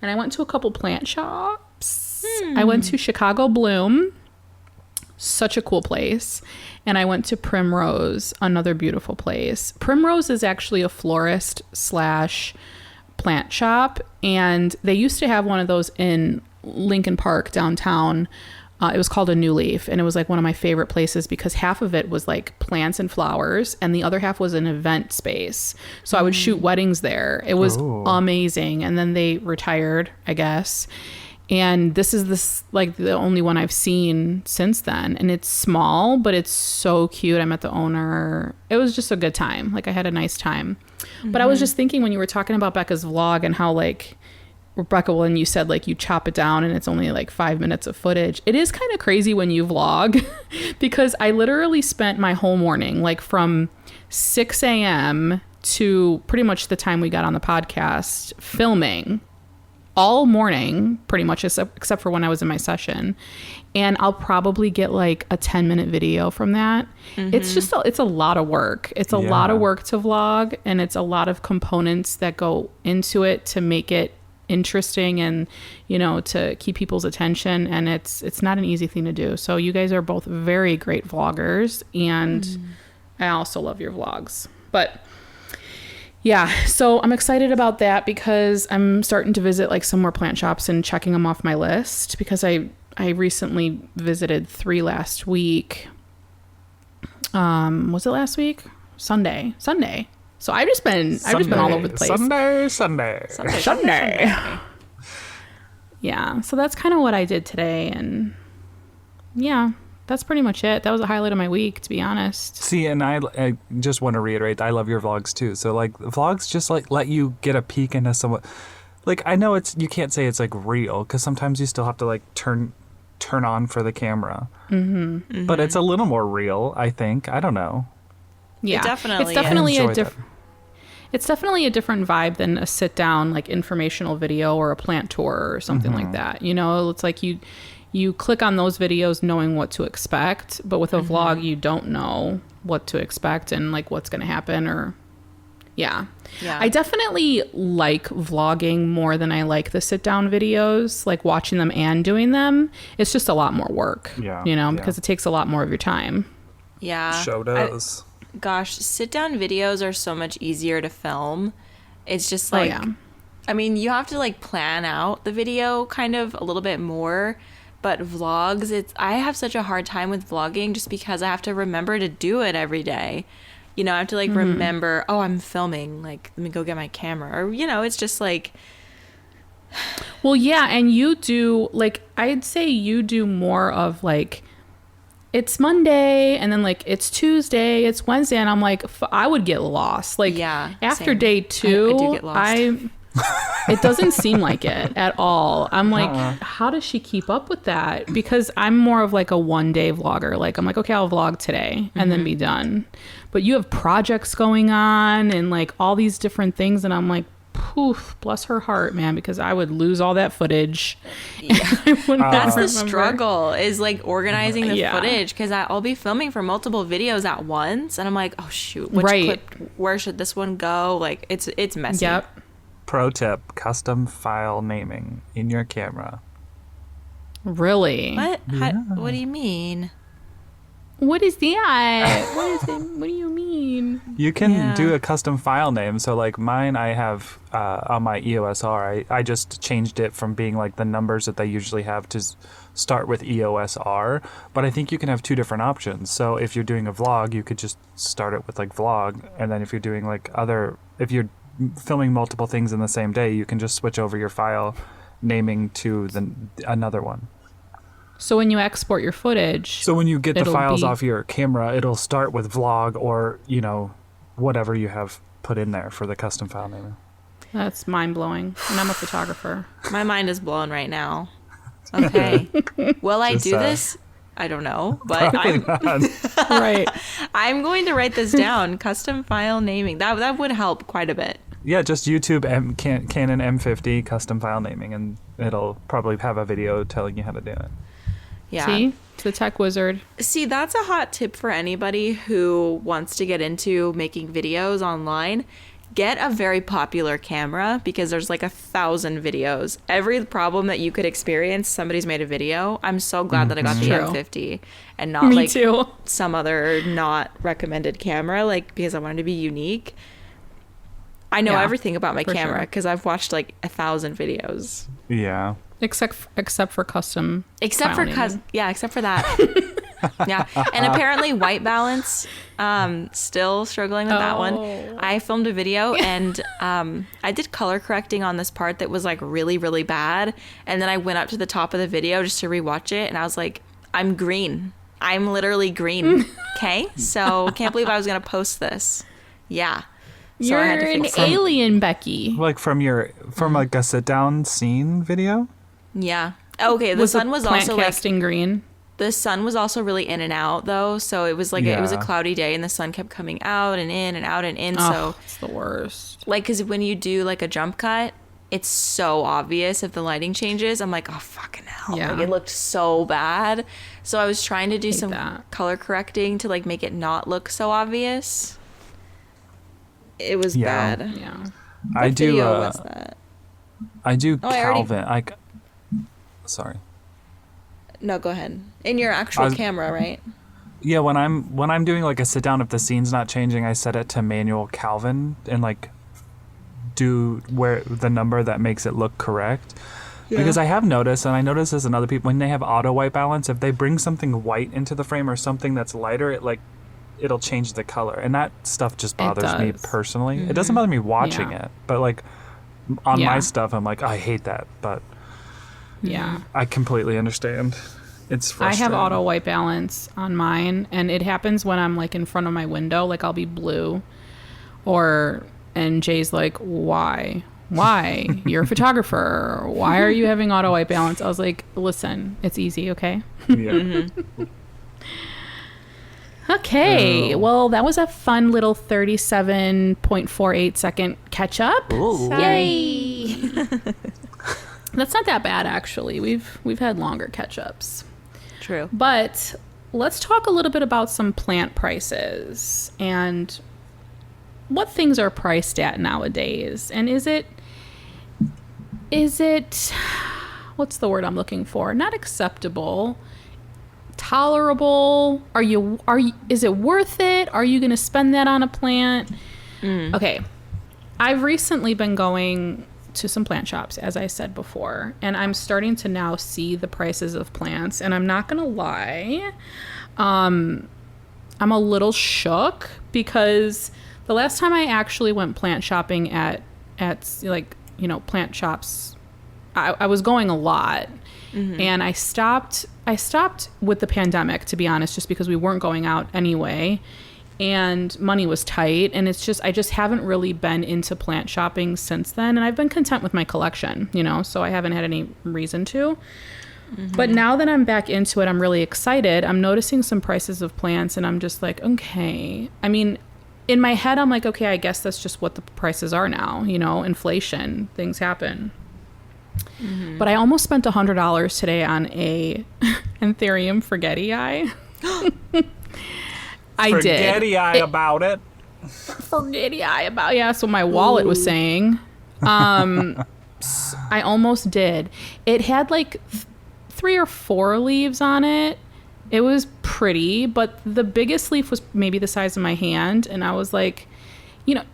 And I went to a couple plant shops. I went to Chicago Bloom, such a cool place. And I went to Primrose, another beautiful place. Primrose is actually a florist / plant shop. And they used to have one of those in Lincoln Park downtown. It was called a New Leaf, and it was like one of my favorite places because half of it was like plants and flowers and the other half was an event space. So I would shoot weddings there. It was amazing. And then they retired, I guess. And this is like the only one I've seen since then. And it's small, but it's so cute. I met the owner. It was just a good time. Like I had a nice time. But I was just thinking when you were talking about Becca's vlog and how like Rebecca, when you said like you chop it down and it's only like 5 minutes of footage, it is kind of crazy when you vlog because I literally spent my whole morning, like from 6 a.m. to pretty much the time we got on the podcast, filming all morning, pretty much, except for when I was in my session. And I'll probably get like a 10-minute video from that. It's just, it's a lot of work. It's a lot of work to vlog, and it's a lot of components that go into it to make it interesting and, to keep people's attention. And it's not an easy thing to do. So you guys are both very great vloggers, and I also love your vlogs. But yeah, so I'm excited about that because I'm starting to visit like some more plant shops and checking them off my list because I recently visited 3 last week. Was it last week? Sunday. So I've just been all over the place. Sunday. Yeah, so that's kind of what I did today, and yeah, that's pretty much it. That was a highlight of my week, to be honest. See, and I just want to reiterate, I love your vlogs too. So like vlogs just like let you get a peek into someone. Like I know you can't say it's like real because sometimes you still have to like turn on for the camera. But it's a little more real, I think. I don't know. Yeah, it's definitely a different vibe than a sit down like informational video or a plant tour or something like that. It's like you click on those videos knowing what to expect, but with a vlog, you don't know what to expect and like what's going to happen or yeah. I definitely like vlogging more than I like the sit down videos, like watching them and doing them. It's just a lot more work, because it takes a lot more of your time. Yeah. Show does. Sit down videos are so much easier to film. It's just like, I mean, you have to like plan out the video kind of a little bit more. But vlogs, I have such a hard time with vlogging just because I have to remember to do it every day. I have to like remember, I'm filming, like let me go get my camera, or it's just like. Well, yeah, and you do like I'd say you do more of like it's Monday and then like it's Tuesday, it's Wednesday, and I'm like I would get lost. Like after same. Day 2, I do get lost. It doesn't seem like it at all. I'm like, how does she keep up with that? Because I'm more of like a one-day vlogger. Like, I'm like, okay, I'll vlog today and then be done. But you have projects going on and like all these different things. And I'm like, whew, bless her heart, man, because I would lose all that footage. Yeah. That's the remember. struggle, is like organizing the Yeah. footage, because I'll be filming for multiple videos at once, and I'm like, oh shoot, which Right. clip, where should this one go? Like it's messy. Yep. Pro tip: custom file naming in your camera. Really? What? What do you mean? What is that? What is it? What do you mean? You can Yeah. do a custom file name. So like mine, I have on my EOS R. I just changed it from being like the numbers that they usually have to start with EOS R. But I think you can have two different options. So if you're doing a vlog, you could just start it with like vlog, and then if you're doing like if you're filming multiple things in the same day, you can just switch over your file naming to another one. So when you export your footage, So when you get the It'll files be- off your camera, it'll start with vlog or, whatever you have put in there for the custom file naming. that's mind blowing. And I'm a photographer. My mind is blown right now. Okay. Will I Just, do this? I don't know, but Right. I'm going to write this down. Custom file naming. That would help quite a bit. Yeah, just YouTube Canon M50 custom file naming, and it'll probably have a video telling you how to do it. Yeah. See? It's the tech wizard. See, that's a hot tip for anybody who wants to get into making videos online. Get a very popular camera, because there's like 1,000 videos. Every problem that you could experience, somebody's made a video. I'm so glad that I got the True. M50 and not Me like too. some other not recommended camera, like because I wanted to be unique. I know Yeah, everything about my for camera sure. because I've watched like 1,000 videos. Yeah. Except for custom. Except file for naming. yeah, except for that. Yeah, and apparently white balance. Still struggling with that one. Oh. I filmed a video and I did color correcting on this part that was like really, really bad, and then I went up to the top of the video just to rewatch it, and I was like, I'm green. I'm literally green. Okay, so can't believe I was gonna post this. Yeah. So You're I had to an fix it. alien, Becky. Like from like a sit down scene video? Yeah. Okay. The Was sun the was plant also like casting green. the sun was also really in and out though, so it was like it was a Yeah. cloudy day, and the sun kept coming out and in and out and in. Oh, So it's the worst. like, because when you do like a jump cut, it's so obvious if the lighting changes. I'm like, oh fucking hell! Yeah. Like it looked so bad. So I was trying to do some that. color correcting to like make it not look so obvious. It was Yeah. bad. Yeah. I What do. video was that? I do Oh, I already- Calvin. Sorry. No, go ahead. In your actual camera, right? Yeah, when I'm doing like a sit down, if the scene's not changing, I set it to manual Calvin and like do where the number that makes it look correct. Because I have noticed, and I notice this in other people, when they have auto white balance, if they bring something white into the frame or something that's lighter, it'll change the color, and that stuff just bothers me does. personally. It doesn't bother me watching Yeah. it, but like on Yeah. my stuff, I'm like, I hate that, but Yeah. I completely understand. It's I frustrating. have auto white balance on mine, and it happens when I'm like in front of my window, like I'll be blue, and Jay's like, why? You're a photographer. Why are you having auto white balance? I was like, listen, it's easy, okay? Yeah. Okay, Oh. well, that was a fun little 37.48 second catch up. Yay! That's not that bad, actually. We've had longer catch ups. True. But let's talk a little bit about some plant prices and what things are priced at nowadays. And is it what's the word I'm looking for? Not acceptable, tolerable? Is it worth it? Are you going to spend that on a plant? Okay. I've recently been going to some plant shops, as I said before, and I'm starting to now see the prices of plants, and I'm not gonna lie, I'm a little shook because the last time I actually went plant shopping at like, plant shops, I was going a lot. And I stopped with the pandemic, to be honest, just because we weren't going out anyway. And money was tight, and I just haven't really been into plant shopping since then, and I've been content with my collection, so I haven't had any reason to. But now that I'm back into it, I'm really excited. I'm noticing some prices of plants, and I'm just like, okay. I mean, in my head, I'm like, okay, I guess that's just what the prices are now. You know, inflation, things happen. But I almost spent $100 today on a Anthurium forgetii. I did. Forgetii about it. Forgetii about, yeah, so my wallet was saying. I almost did. It had like 3 or 4 leaves on it. It was pretty, but the biggest leaf was maybe the size of my hand. And I was like, you know,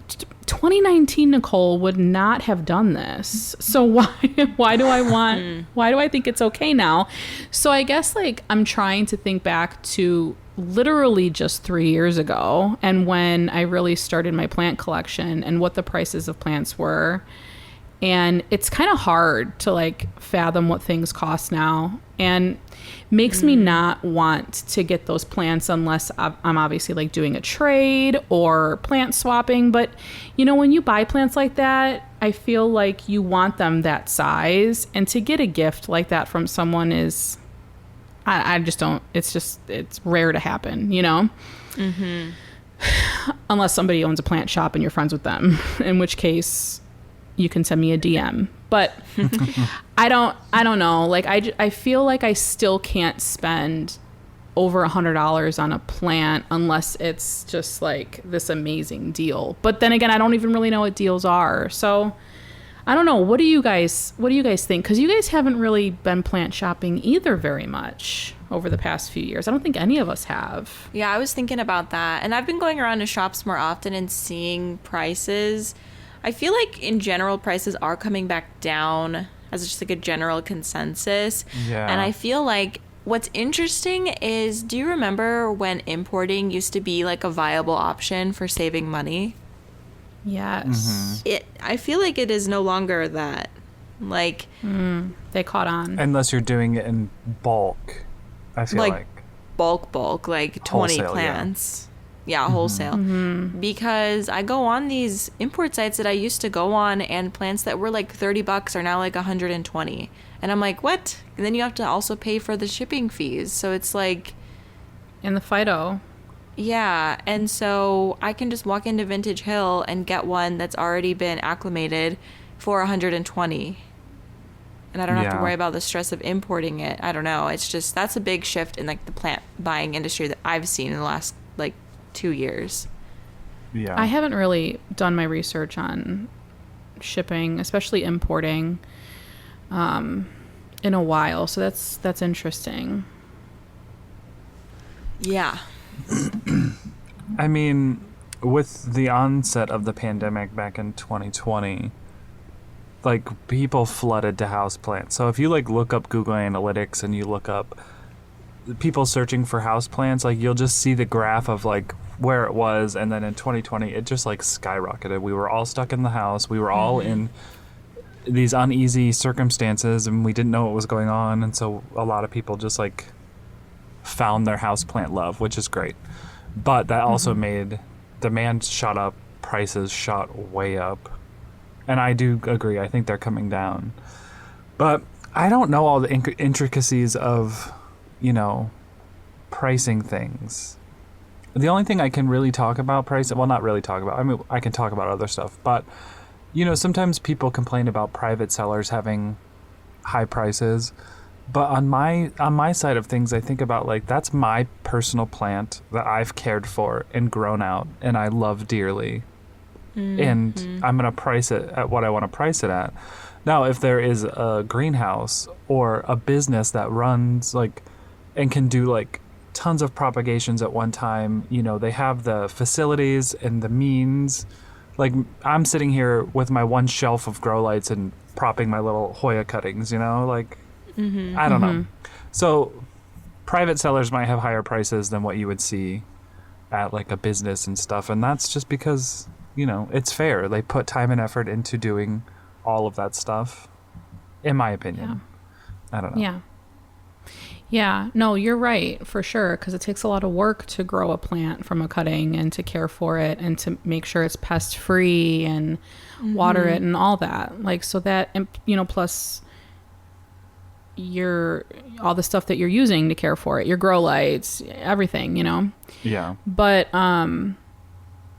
2019 Nicole would not have done this. So why do I think it's okay now? So I guess like I'm trying to think back to literally just 3 years ago and when I really started my plant collection and what the prices of plants were. And it's kind of hard to like fathom what things cost now, and makes me not want to get those plants unless I'm obviously like doing a trade or plant swapping. But you know, when you buy plants like that, I feel like you want them that size, and to get a gift like that from someone is, I just don't, it's rare to happen, you know? Unless somebody owns a plant shop and you're friends with them, in which case you can send me a DM. But I don't know. Like I feel like I still can't spend over $100 on a plant unless it's just like this amazing deal. But then again, I don't even really know what deals are. So I don't know. What do you guys think? Because you guys haven't really been plant shopping either very much over the past few years. I don't think any of us have. Yeah, I was thinking about that. And I've been going around to shops more often and seeing prices. I feel like in general prices are coming back down as just like a general consensus. Yeah. And I feel like what's interesting is, do you remember when importing used to be like a viable option for saving money? Yes. I feel like it is no longer that. Like they caught on. Unless you're doing it in bulk, I feel like bulk, like 20 wholesale, plants. Yeah, wholesale. Because I go on these import sites that I used to go on, and plants that were like $30 are now like 120. And I'm like, what? And then you have to also pay for the shipping fees. So it's like, And the Fido. yeah. And so I can just walk into Vintage Hill and get one that's already been acclimated for 120. And I don't have to worry about the stress of importing it. I don't know. It's just, that's a big shift in like the plant buying industry that I've seen in the last like 2 years. Yeah. I haven't really done my research on shipping, especially importing, in a while. So that's interesting. Yeah. I mean, with the onset of the pandemic back in 2020, like people flooded to houseplants. So if you like look up Google Analytics and you look up people searching for houseplants, like you'll just see the graph of like where it was, and then in 2020 it just like skyrocketed. We were all stuck in the house. We were all in these uneasy circumstances, and we didn't know what was going on, and so a lot of people just like found their houseplant love, which is great. But that also made demand shot up, prices shot way up. And I do agree, I think they're coming down. But I don't know all the intricacies of, you know, pricing things. The only thing I can really talk about well, not really talk about, I mean, I can talk about other stuff, but, you know, sometimes people complain about private sellers having high prices, but on my side of things, I think about, like, that's my personal plant that I've cared for and grown out, and I love dearly, and I'm going to price it at what I want to price it at. Now, if there is a greenhouse or a business that runs, like, and can do, like, tons of propagations at one time, you know, they have the facilities and the means. Like, I'm sitting here with my one shelf of grow lights and propping my little Hoya cuttings, you know, like, I don't know. So private sellers might have higher prices than what you would see at like a business and stuff, and that's just because, you know, it's fair. They put time and effort into doing all of that stuff, in my opinion. I don't know. Yeah, no, you're right, for sure, because it takes a lot of work to grow a plant from a cutting and to care for it and to make sure it's pest free and water it and all that. Like, so that, you know, plus all the stuff that you're using to care for it, your grow lights, everything, you know? Yeah. But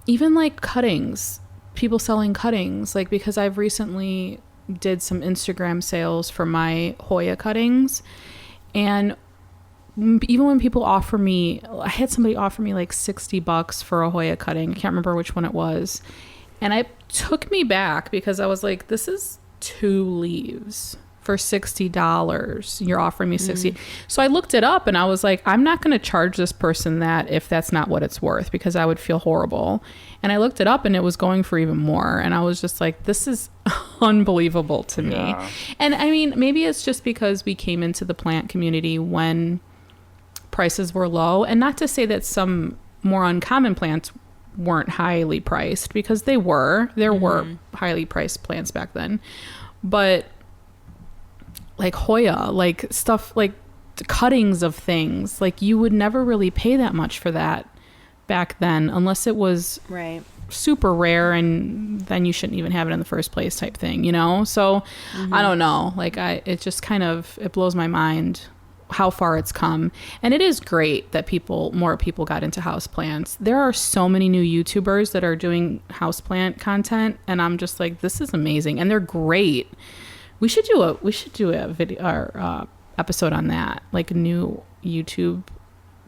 even like cuttings, people selling cuttings, like because I've recently did some Instagram sales for my Hoya cuttings, and even when people offer me, I had somebody offer me like $60 for a Hoya cutting. I can't remember which one it was. And it took me back because I was like, this is 2 leaves for $60. You're offering me 60. So I looked it up and I was like, I'm not going to charge this person that if that's not what it's worth, because I would feel horrible. And I looked it up and it was going for even more. And I was just like, this is unbelievable to me. And I mean, maybe it's just because we came into the plant community when prices were low, and not to say that some more uncommon plants weren't highly priced, because there were highly priced plants back then, but like Hoya, like stuff like cuttings of things, like you would never really pay that much for that back then unless it was super rare, and then you shouldn't even have it in the first place type thing, you know? So I don't know, like it just kind of, it blows my mind how far it's come. And it is great that more people got into houseplants. There are so many new YouTubers that are doing houseplant content, and I'm just like, this is amazing, and they're great. We should do a video or episode on that, like new YouTube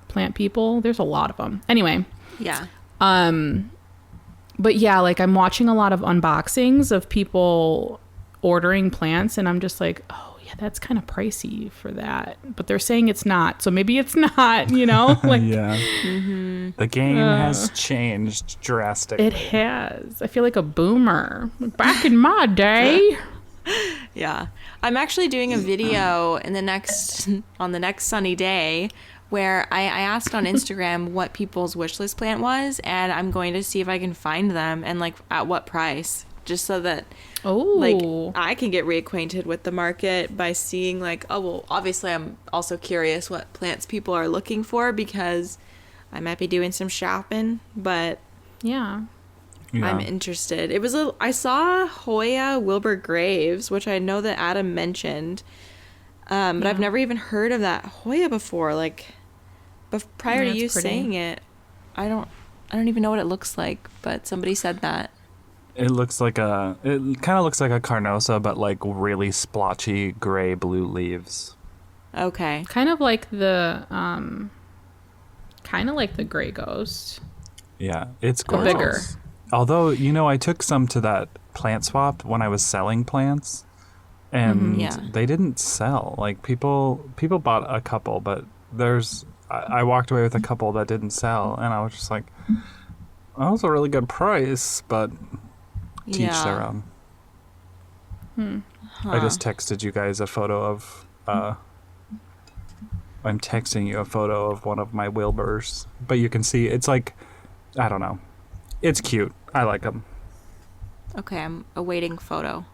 plant people. There's a lot of them. Anyway. Yeah. But yeah, like I'm watching a lot of unboxings of people ordering plants, and I'm just like, oh yeah, that's kind of pricey for that. But they're saying it's not, so maybe it's not, you know? Like, yeah. The game has changed drastically. It has. I feel like a boomer. Back in my day. Yeah. I'm actually doing a video on the next sunny day where I asked on Instagram what people's wish list plant was, and I'm going to see if I can find them and like at what price, just so that like I can get reacquainted with the market by seeing like, oh well, obviously I'm also curious what plants people are looking for, because I might be doing some shopping, but yeah. I'm interested. I saw Hoya Wilbur Graves, which I know that Adam mentioned, but I've never even heard of that Hoya before. Like, prior to you saying it, I don't even know what it looks like. But somebody said that it kind of looks like a Carnosa, but like really splotchy gray blue leaves. Okay, kind of like the Gray Ghost. Yeah, it's gorgeous. Bigger. Although, you know, I took some to that plant swap when I was selling plants, and they didn't sell. Like people bought a couple, but I walked away with a couple that didn't sell, and I was just like, that was a really good price, but teach their own. I just texted you guys a photo of, I'm texting you a photo of one of my Wilburs, but you can see it's like, I don't know. It's cute. I like them. Okay, I'm awaiting photo.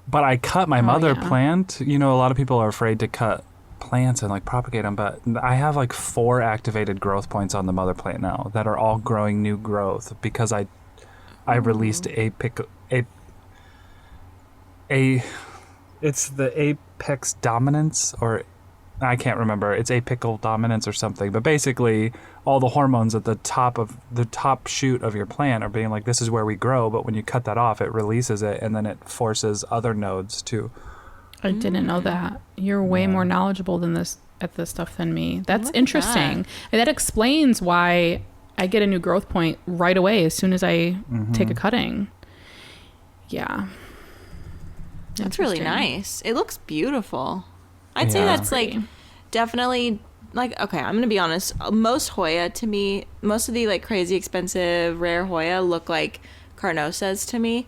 But I cut my mother plant. You know, a lot of people are afraid to cut plants and like propagate them, but I have like 4 activated growth points on the mother plant now that are all growing new growth because I released it's the apex dominance, or I can't remember. It's apical dominance or something. But basically, all the hormones at the top shoot of your plant are being like, this is where we grow. But when you cut that off, it releases it, and then it forces other nodes to. I didn't know that. You're way more knowledgeable at this stuff than me. That's interesting. That explains why I get a new growth point right away as soon as I take a cutting. Yeah. That's really nice. It looks beautiful. I'd say that's like definitely like, okay, I'm gonna be honest, most Hoya to me, most of the like crazy expensive rare Hoya look like Carnosas to me.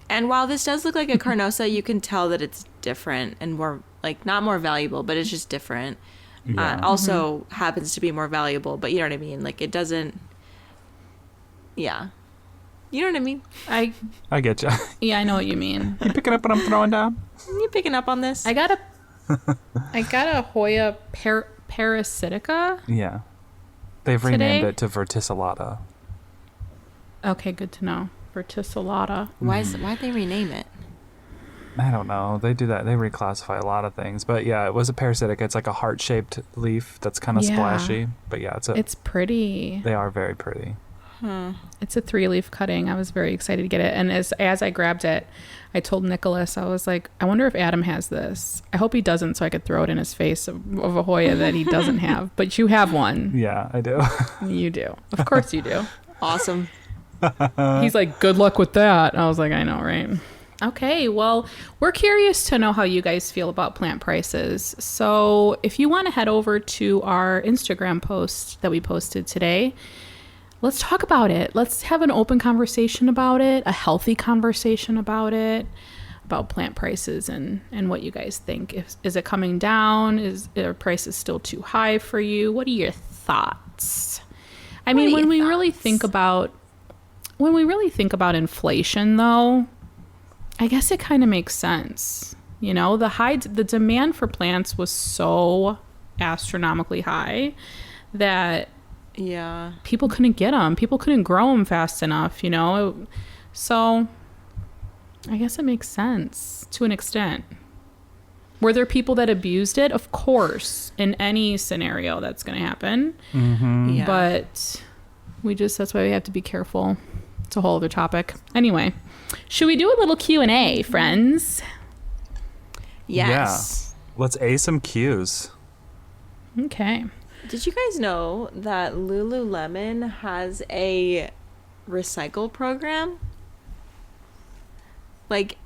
And while this does look like a Carnosa, you can tell that it's different and more like not more valuable, but it's just different. Also happens to be more valuable, but you know what I mean, like it doesn't, you know what I mean. I get you. Yeah, I know what you mean. You picking up what I'm throwing down? You picking up on this? I got a Hoya parasitica. Yeah. They've renamed it to verticillata. Okay, good to know. Verticillata. Why'd they rename it? I don't know. They do that. They reclassify a lot of things. But yeah, it was a parasitic. It's like a heart-shaped leaf that's kind of splashy. But yeah, it's pretty. They are very pretty. It's a 3-leaf cutting. I was very excited to get it. And as I grabbed it, I told Nicholas, I was like, I wonder if Adam has this. I hope he doesn't, so I could throw it in his face of a Hoya that he doesn't have. But you have one. Yeah, I do. You do. Of course you do. Awesome. He's like, good luck with that. I was like, I know, right? Okay, well, we're curious to know how you guys feel about plant prices. So if you want to head over to our Instagram post that we posted today, let's talk about it. Let's have an open conversation about it, a healthy conversation about it, about plant prices and what you guys think. Is it coming down? Are prices still too high for you? What are your thoughts? I mean, when we really think about inflation, though, I guess it kind of makes sense. You know, the demand for plants was so astronomically high that people couldn't get them. People couldn't grow them fast enough, you know. So I guess it makes sense to an extent. Were there people that abused it? Of course, in any scenario that's going to happen. Mm-hmm. Yeah. But that's why we have to be careful. It's a whole other topic. Anyway, should we do a little Q&A, friends? Yes. Yeah. Let's A some Q's. Okay. Did you guys know that Lululemon has a recycle program? Like,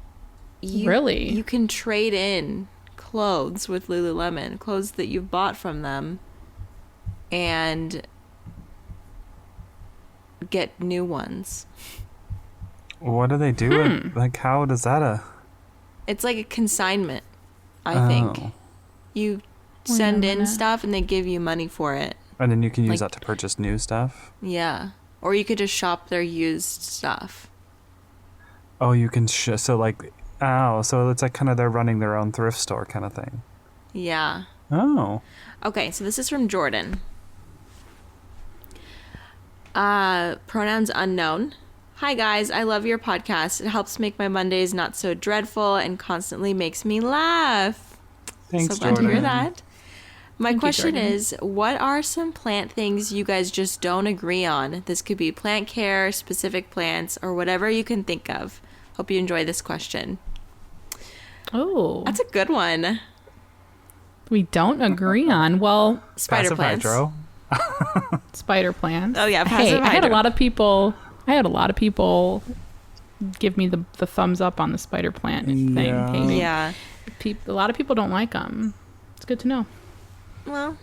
Really? You can trade in clothes with Lululemon, clothes that you've bought from them, and get new ones. What do they do with, like, how does that It's like a consignment, I think. You send in stuff and they give you money for it. And then you can use that to purchase new stuff? Yeah. Or you could just shop their used stuff. Oh, you can so it's like kind of they're running their own thrift store kind of thing. Yeah. Oh. Okay, so this is from Jordan. Pronouns unknown. Hi guys, I love your podcast. It helps make my Mondays not so dreadful and constantly makes me laugh. Thanks, so glad Jordan. to hear that. My question Jordan. is, what are some plant things you guys just don't agree on? This could be plant care, specific plants, or whatever you can think of. Hope you enjoy this question. Oh. That's a good one. We don't agree on. Well, Spider Passive plants. hydro. spider plants. Oh, yeah, Hey, passive I had a hydro. lot of people give me the thumbs up on the spider plant thing. Yeah. Hey, Yeah. a lot of people don't like them. It's good to know. Well,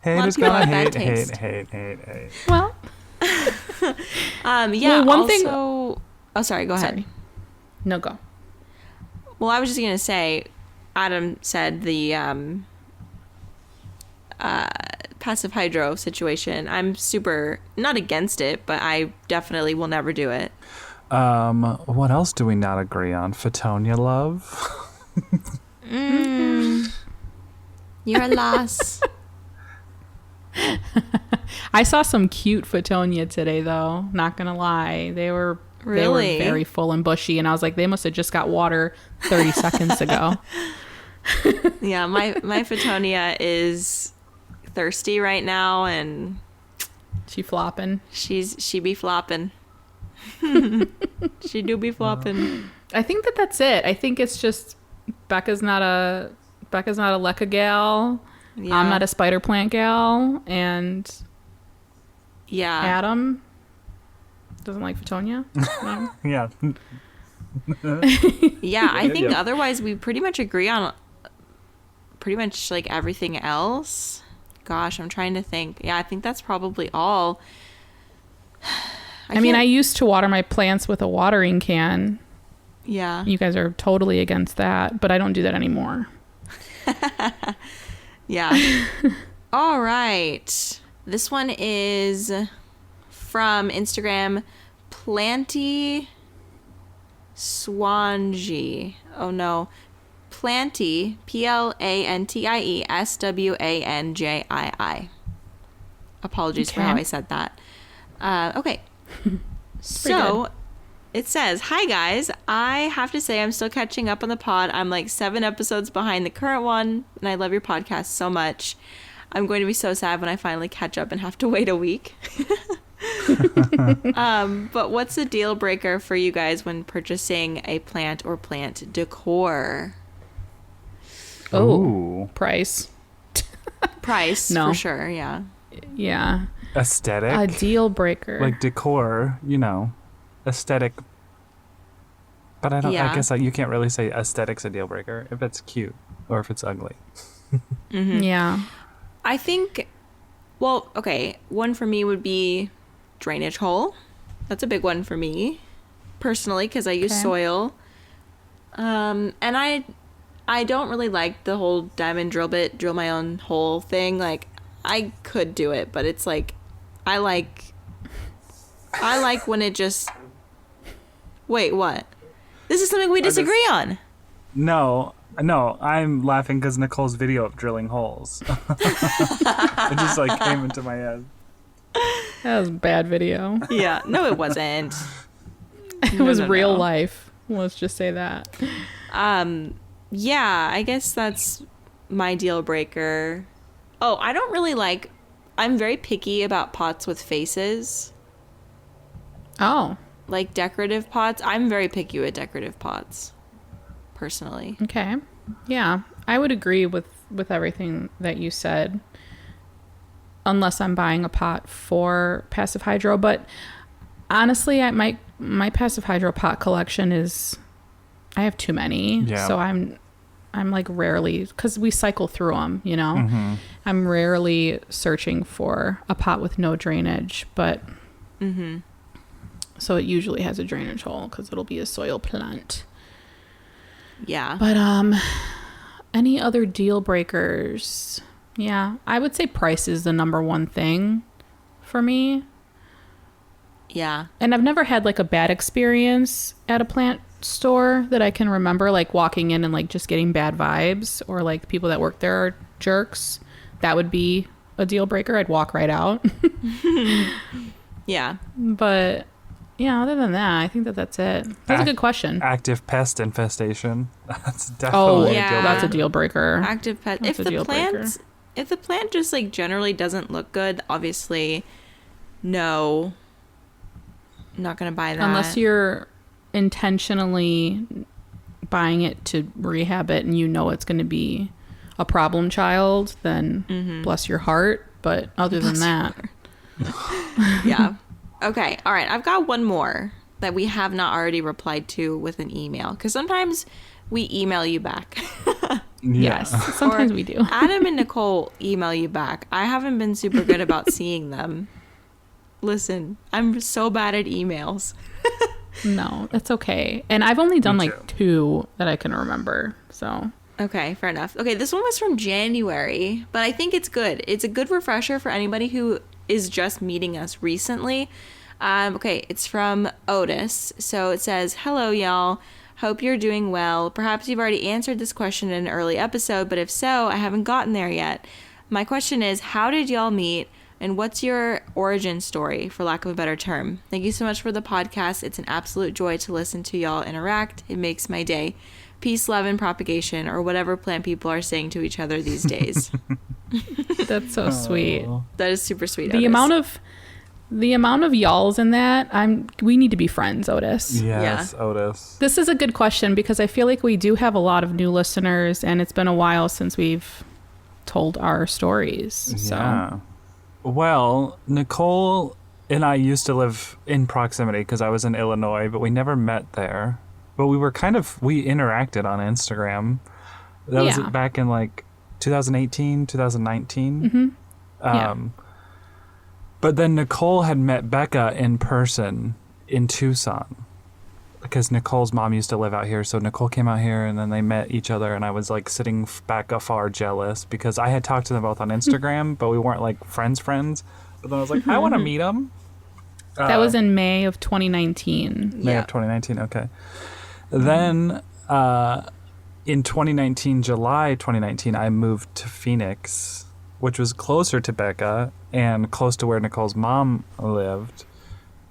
Hate lot of is people gonna have bad hate. taste. Well, yeah. Well, one also, thing- Oh, sorry. Go ahead. sorry. No, go. Well, I was just gonna say, Adam said the passive hydro situation. I'm super not against it, but I definitely will never do it. What else do we not agree on? Fatonia love? You're a loss. I saw some cute Fatonia today, though. Not gonna lie, they were Really? very full and bushy, and I was like, they must have just got water 30 seconds ago. Yeah, my Fatonia is thirsty right now, and She flopping. she be flopping. She do be flopping. I think that's it. I think it's just Becca's not a Lecca gal. Yeah. I'm not a spider plant gal, and Yeah. Adam doesn't like Fatonia. No? Yeah. Yeah, I think Yeah. otherwise we pretty much agree on pretty much like everything else. Gosh, I'm trying to think. Yeah, I think that's probably all. I mean, can't- I used to water my plants with a watering can. Yeah. You guys are totally against that, but I don't do that anymore. Yeah. All right. This one is from Instagram, Planty Swanji. Oh no. Planty, Plantie Swanjii. Apologies for Okay. how I said that. Okay. Pretty So it says, "Hi guys, I have to say I'm still catching up on the pod. I'm like 7 episodes behind the current one, and I love your podcast so much. I'm going to be so sad when I finally catch up and have to wait a week." But what's a deal breaker for you guys when purchasing a plant or plant decor? Oh, price. Price, No. for sure, yeah. Yeah. Aesthetic. A deal breaker. Like decor, aesthetic. But I don't. Yeah. I guess you can't really say aesthetic's a deal breaker if it's cute or if it's ugly. Yeah. I think, well, okay, one for me would be drainage hole. That's a big one for me, personally, because I use Okay. soil. And I don't really like the whole diamond drill my own hole thing. Like, I could do it, but it's like, I like when it just, wait, what? This is something we disagree on. No, I'm laughing because Nicole's video of drilling holes. It just like came into my head. That was a bad video. Yeah, no, it wasn't. It was no, real no. life. Let's just say that. Yeah, I guess that's my deal breaker. Oh, I don't really like, I'm very picky about pots with faces. Oh, Like decorative pots. I'm very picky with decorative pots, personally. okay. Yeah, I would agree with everything that you said. Unless I'm buying a pot for passive hydro, but honestly, my passive hydro pot collection is, I have too many. Yeah. So I'm like rarely, because we cycle through them, I'm rarely searching for a pot with no drainage, but so it usually has a drainage hole because it'll be a soil plant. Yeah. But any other deal breakers? Yeah, I would say price is the number one thing for me. Yeah. And I've never had like a bad experience at a plant store that I can remember, like walking in and like just getting bad vibes, or like people that work there are jerks. That would be a deal breaker. I'd walk right out. Yeah. But yeah, other than that, I think that's it. That's a good question. Active pest infestation. That's Oh, definitely yeah. a deal that's a breaker. deal breaker. Active pet. That's If a deal breaker. the plant just like generally doesn't look good, obviously, no, I'm not gonna buy that. Unless you're intentionally buying it to rehab it and you know it's going to be a problem child, then bless your heart. But other than that, Yeah. Okay. All right. I've got one more that we have not already replied to with an email, because sometimes we email you back. yes, sometimes Or we do. Adam and Nicole email you back. I haven't been super good about seeing them. Listen, I'm so bad at emails. No, that's okay. And I've only done Me like 2 that I can remember. So Okay, fair enough. Okay, this one was from January, but I think it's good. It's a good refresher for anybody who is just meeting us recently. Okay, it's from Otis. So it says, "Hello, y'all. Hope you're doing well. Perhaps you've already answered this question in an early episode, but if so, I haven't gotten there yet. My question is, how did y'all meet? And what's your origin story, for lack of a better term? Thank you so much for the podcast. It's an absolute joy to listen to y'all interact. It makes my day. Peace, love, and propagation," or whatever plant people are saying to each other these days. that's so sweet. That is super sweet. The amount of y'alls in that, we need to be friends, Otis. Yes, Otis. This is a good question because I feel like we do have a lot of new listeners, and it's been a while since we've told our stories. So Yeah. Well, Nicole and I used to live in proximity because I was in Illinois, but we never met there. But we interacted on Instagram. That was Yeah. back in like 2018, 2019. Yeah. But then Nicole had met Becca in person in Tucson because Nicole's mom used to live out here. So Nicole came out here and then they met each other. And I was like sitting back afar jealous because I had talked to them both on Instagram, but we weren't like friends. But then I was like, I want to meet them. that was in May of 2019. May of 2019. Okay. Then in 2019, July 2019, I moved to Phoenix, which was closer to Becca and close to where Nicole's mom lived.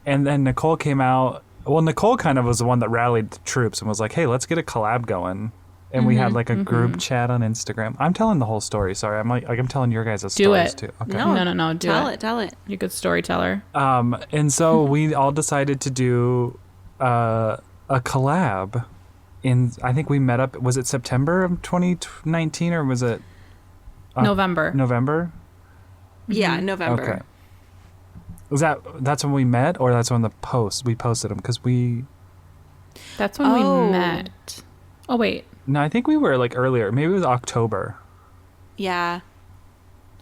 And then Nicole came out. Well, Nicole kind of was the one that rallied the troops and was like, hey, let's get a collab going. and we had like a group chat on Instagram. I'm telling the whole story. Sorry, I'm telling your guys' stories too. Okay. No. Tell it. You're a good storyteller. And so we all decided to do a collab. I think we met up. Was it September of 2019 or was it November? November. Yeah, November. Okay. That's when we met, or that's when we posted them? Because That's when we met. Oh wait. No, I think we were like earlier. Maybe it was October. Yeah.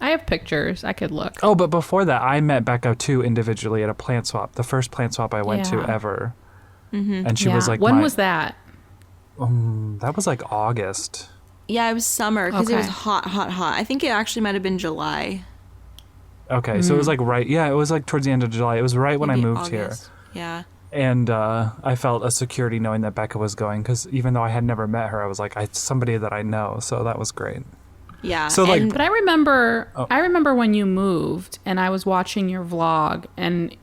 I have pictures. I could look. Oh, but before that, I met Becca too individually at a plant swap. The first plant swap I went to ever. Mm-hmm. And she was like, when was that? That was like August. Yeah, it was summer because it was hot. I think it actually might have been July. Okay, so it was like it was like towards the end of July. It was right when I moved here. Yeah. And I felt a security knowing that Becca was going, because even though I had never met her, I was like, somebody that I know. So that was great. Yeah. So but I remember when you moved and I was watching your vlog and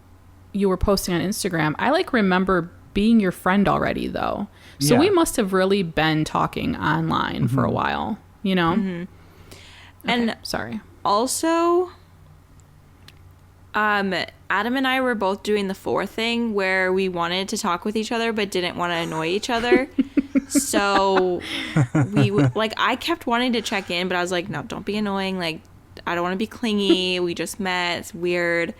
you were posting on Instagram. I like remember being your friend already though. So we must have really been talking online for a while, you know? Mm-hmm. Okay, and sorry. Also, Adam and I were both doing the 4 thing where we wanted to talk with each other but didn't want to annoy each other. So I kept wanting to check in, but I was like, no, don't be annoying. Like, I don't want to be clingy. We just met. It's weird.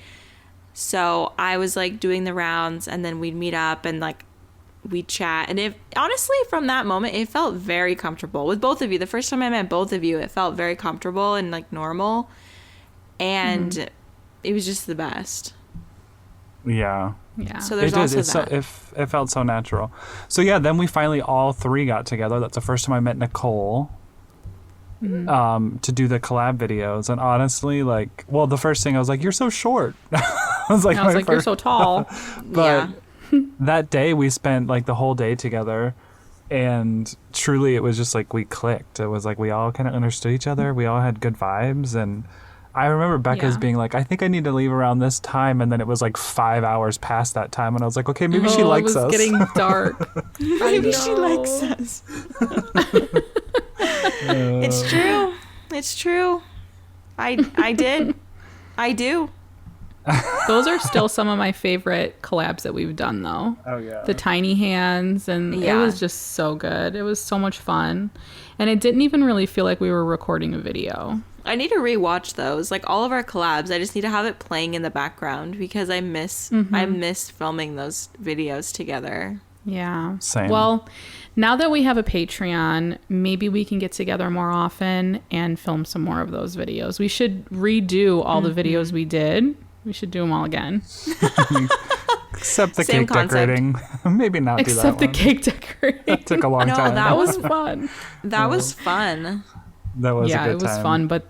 So I was like doing the rounds, and then we'd meet up and like we'd chat. And honestly, from that moment, it felt very comfortable with both of you. The first time I met both of you, it felt very comfortable and like normal. And it was just the best. Yeah. Yeah. So there's also that. It felt so natural. So yeah, then we finally all 3 got together. That's the first time I met Nicole to do the collab videos. And honestly, like, well, the first thing I was like, you're so short. I was like, you're so tall. But that day we spent like the whole day together. And truly it was just like we clicked. It was like we all kind of understood each other. We all had good vibes. And I remember Becca's being like, I think I need to leave around this time. And then it was like 5 hours past that time. And I was like, okay, maybe she likes us. It was getting dark. Maybe she likes us. It's true. It's true. I did. I do. Those are still some of my favorite collabs that we've done, though. Oh, yeah. The tiny hands, and it was just so good. It was so much fun. And it didn't even really feel like we were recording a video. I need to rewatch those. Like all of our collabs, I just need to have it playing in the background because I miss filming those videos together. Yeah. Same. Well, now that we have a Patreon, maybe we can get together more often and film some more of those videos. We should redo all the videos we did. We should do them all again. Except the Same cake decorating. Maybe not do that Except the one. cake decorating. That took a long time. That was fun. That was fun. That was a good time. Yeah, it was fun, but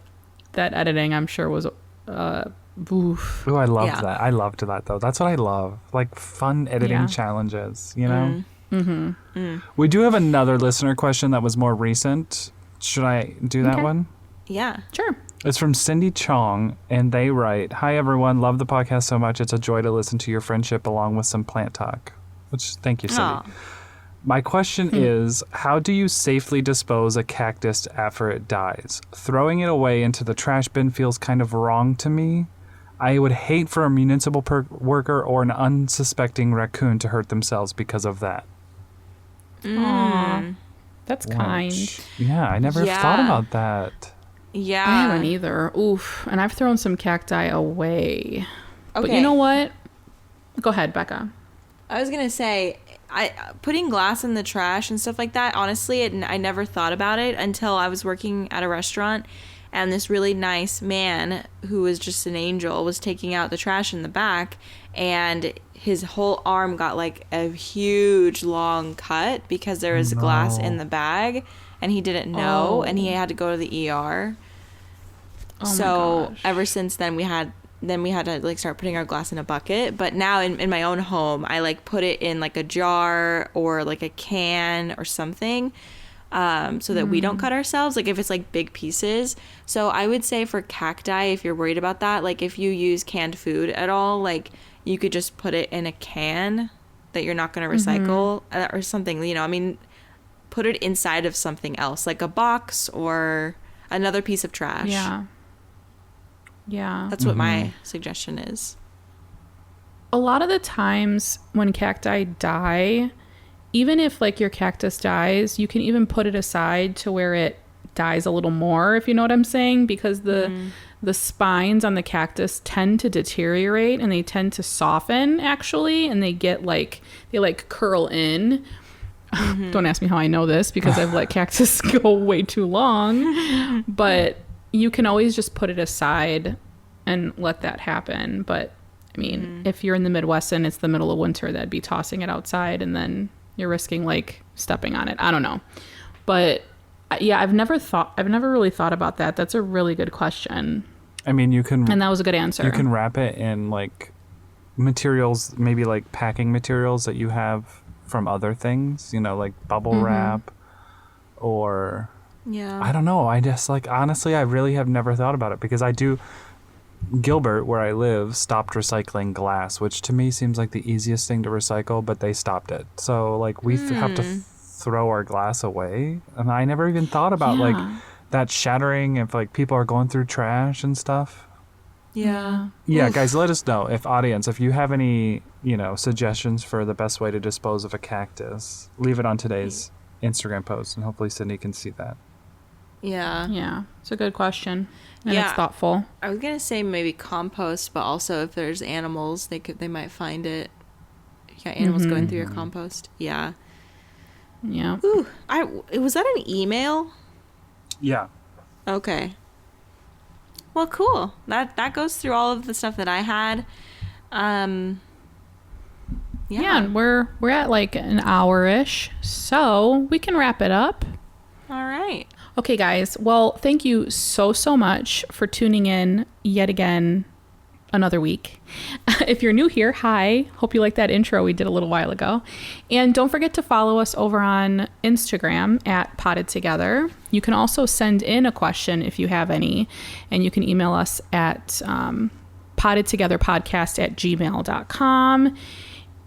that editing, I'm sure, was oof. Ooh, I loved that. I loved that, though. That's what I love. Like, fun editing challenges, you know? We do have another listener question that was more recent. Should I do that one? Yeah. Sure. It's from Cindy Chong, and they write, "Hi, everyone. Love the podcast so much. It's a joy to listen to your friendship along with some plant talk." Which, thank you, Cindy. Aww. My question is, how do you safely dispose a cactus after it dies? Throwing it away into the trash bin feels kind of wrong to me. I would hate for a municipal worker or an unsuspecting raccoon to hurt themselves because of that. Aww. That's kind. Yeah, I never thought about that. Yeah. I haven't either. Oof. And I've thrown some cacti away. Okay. But you know what? Go ahead, Becca. I was going to say, putting glass in the trash and stuff like that, honestly, I never thought about it until I was working at a restaurant, and this really nice man who was just an angel was taking out the trash in the back, and his whole arm got like a huge long cut because there was glass in the bag, and he didn't know, and he had to go to the ER. So ever since then we had to like start putting our glass in a bucket. But now in my own home, I like put it in like a jar or like a can or something, so that we don't cut ourselves, like if it's like big pieces. So I would say for cacti, if you're worried about that, like if you use canned food at all, like you could just put it in a can that you're not going to recycle or something, you know. I mean, put it inside of something else, like a box or another piece of trash. Yeah. Yeah. That's what my suggestion is. A lot of the times when cacti die, even if like your cactus dies, you can even put it aside to where it dies a little more, if you know what I'm saying, because the spines on the cactus tend to deteriorate and they tend to soften actually, and they get like curl in. Don't ask me how I know this because I've let cactus go way too long, but you can always just put it aside and let that happen. But I mean, if you're in the Midwest and it's the middle of winter, that'd be tossing it outside and then you're risking like stepping on it. I don't know. But yeah, I've never really thought about that. That's a really good question. I mean, and that was a good answer. You can wrap it in like materials, maybe like packing materials that you have from other things, you know, like bubble wrap or I don't know. I just like, honestly, I really have never thought about it because Gilbert, where I live, stopped recycling glass, which to me seems like the easiest thing to recycle, but they stopped it. So like we have to throw our glass away. And I never even thought about like that shattering if like people are going through trash and stuff. Yeah. Yeah, guys, let us know if you have any, suggestions for the best way to dispose of a cactus. Leave it on today's Instagram post, and hopefully Sydney can see that. Yeah. Yeah. It's a good question. And it's thoughtful. I was gonna say maybe compost, but also if there's animals, they might find it. You got animals going through your compost. Yeah. Yeah. Ooh, was that an email? Yeah. Okay. Well, cool. That goes through all of the stuff that I had. Yeah, and we're at like an hour-ish, so we can wrap it up. All right. Okay, guys. Well, thank you so much for tuning in yet again another week. If you're new here, hi. Hope you like that intro we did a little while ago. And don't forget to follow us over on Instagram at pottedtogether. You can also send in a question if you have any, and you can email us at pottedtogetherpodcast@gmail.com.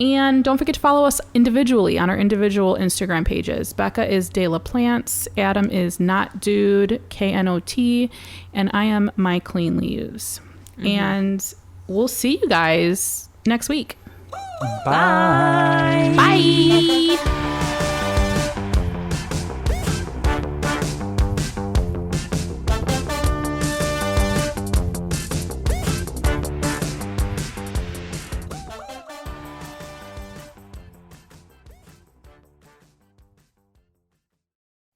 And don't forget to follow us individually on our individual Instagram pages. Becca is De La Plants, Adam is Not Dude, KNOT, and I am My Clean Leaves. And we'll see you guys next week. Bye. Bye.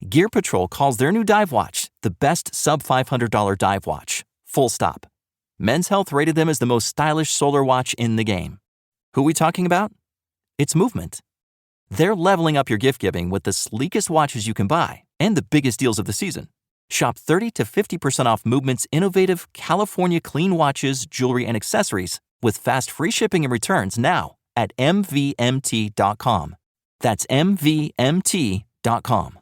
Gear Patrol calls their new dive watch the best sub-$500 dive watch. Full stop. Men's Health rated them as the most stylish solar watch in the game. Who are we talking about? It's Movement. They're leveling up your gift giving with the sleekest watches you can buy and the biggest deals of the season. Shop 30 to 50% off Movement's innovative California clean watches, jewelry, and accessories with fast free shipping and returns now at mvmt.com. That's mvmt.com.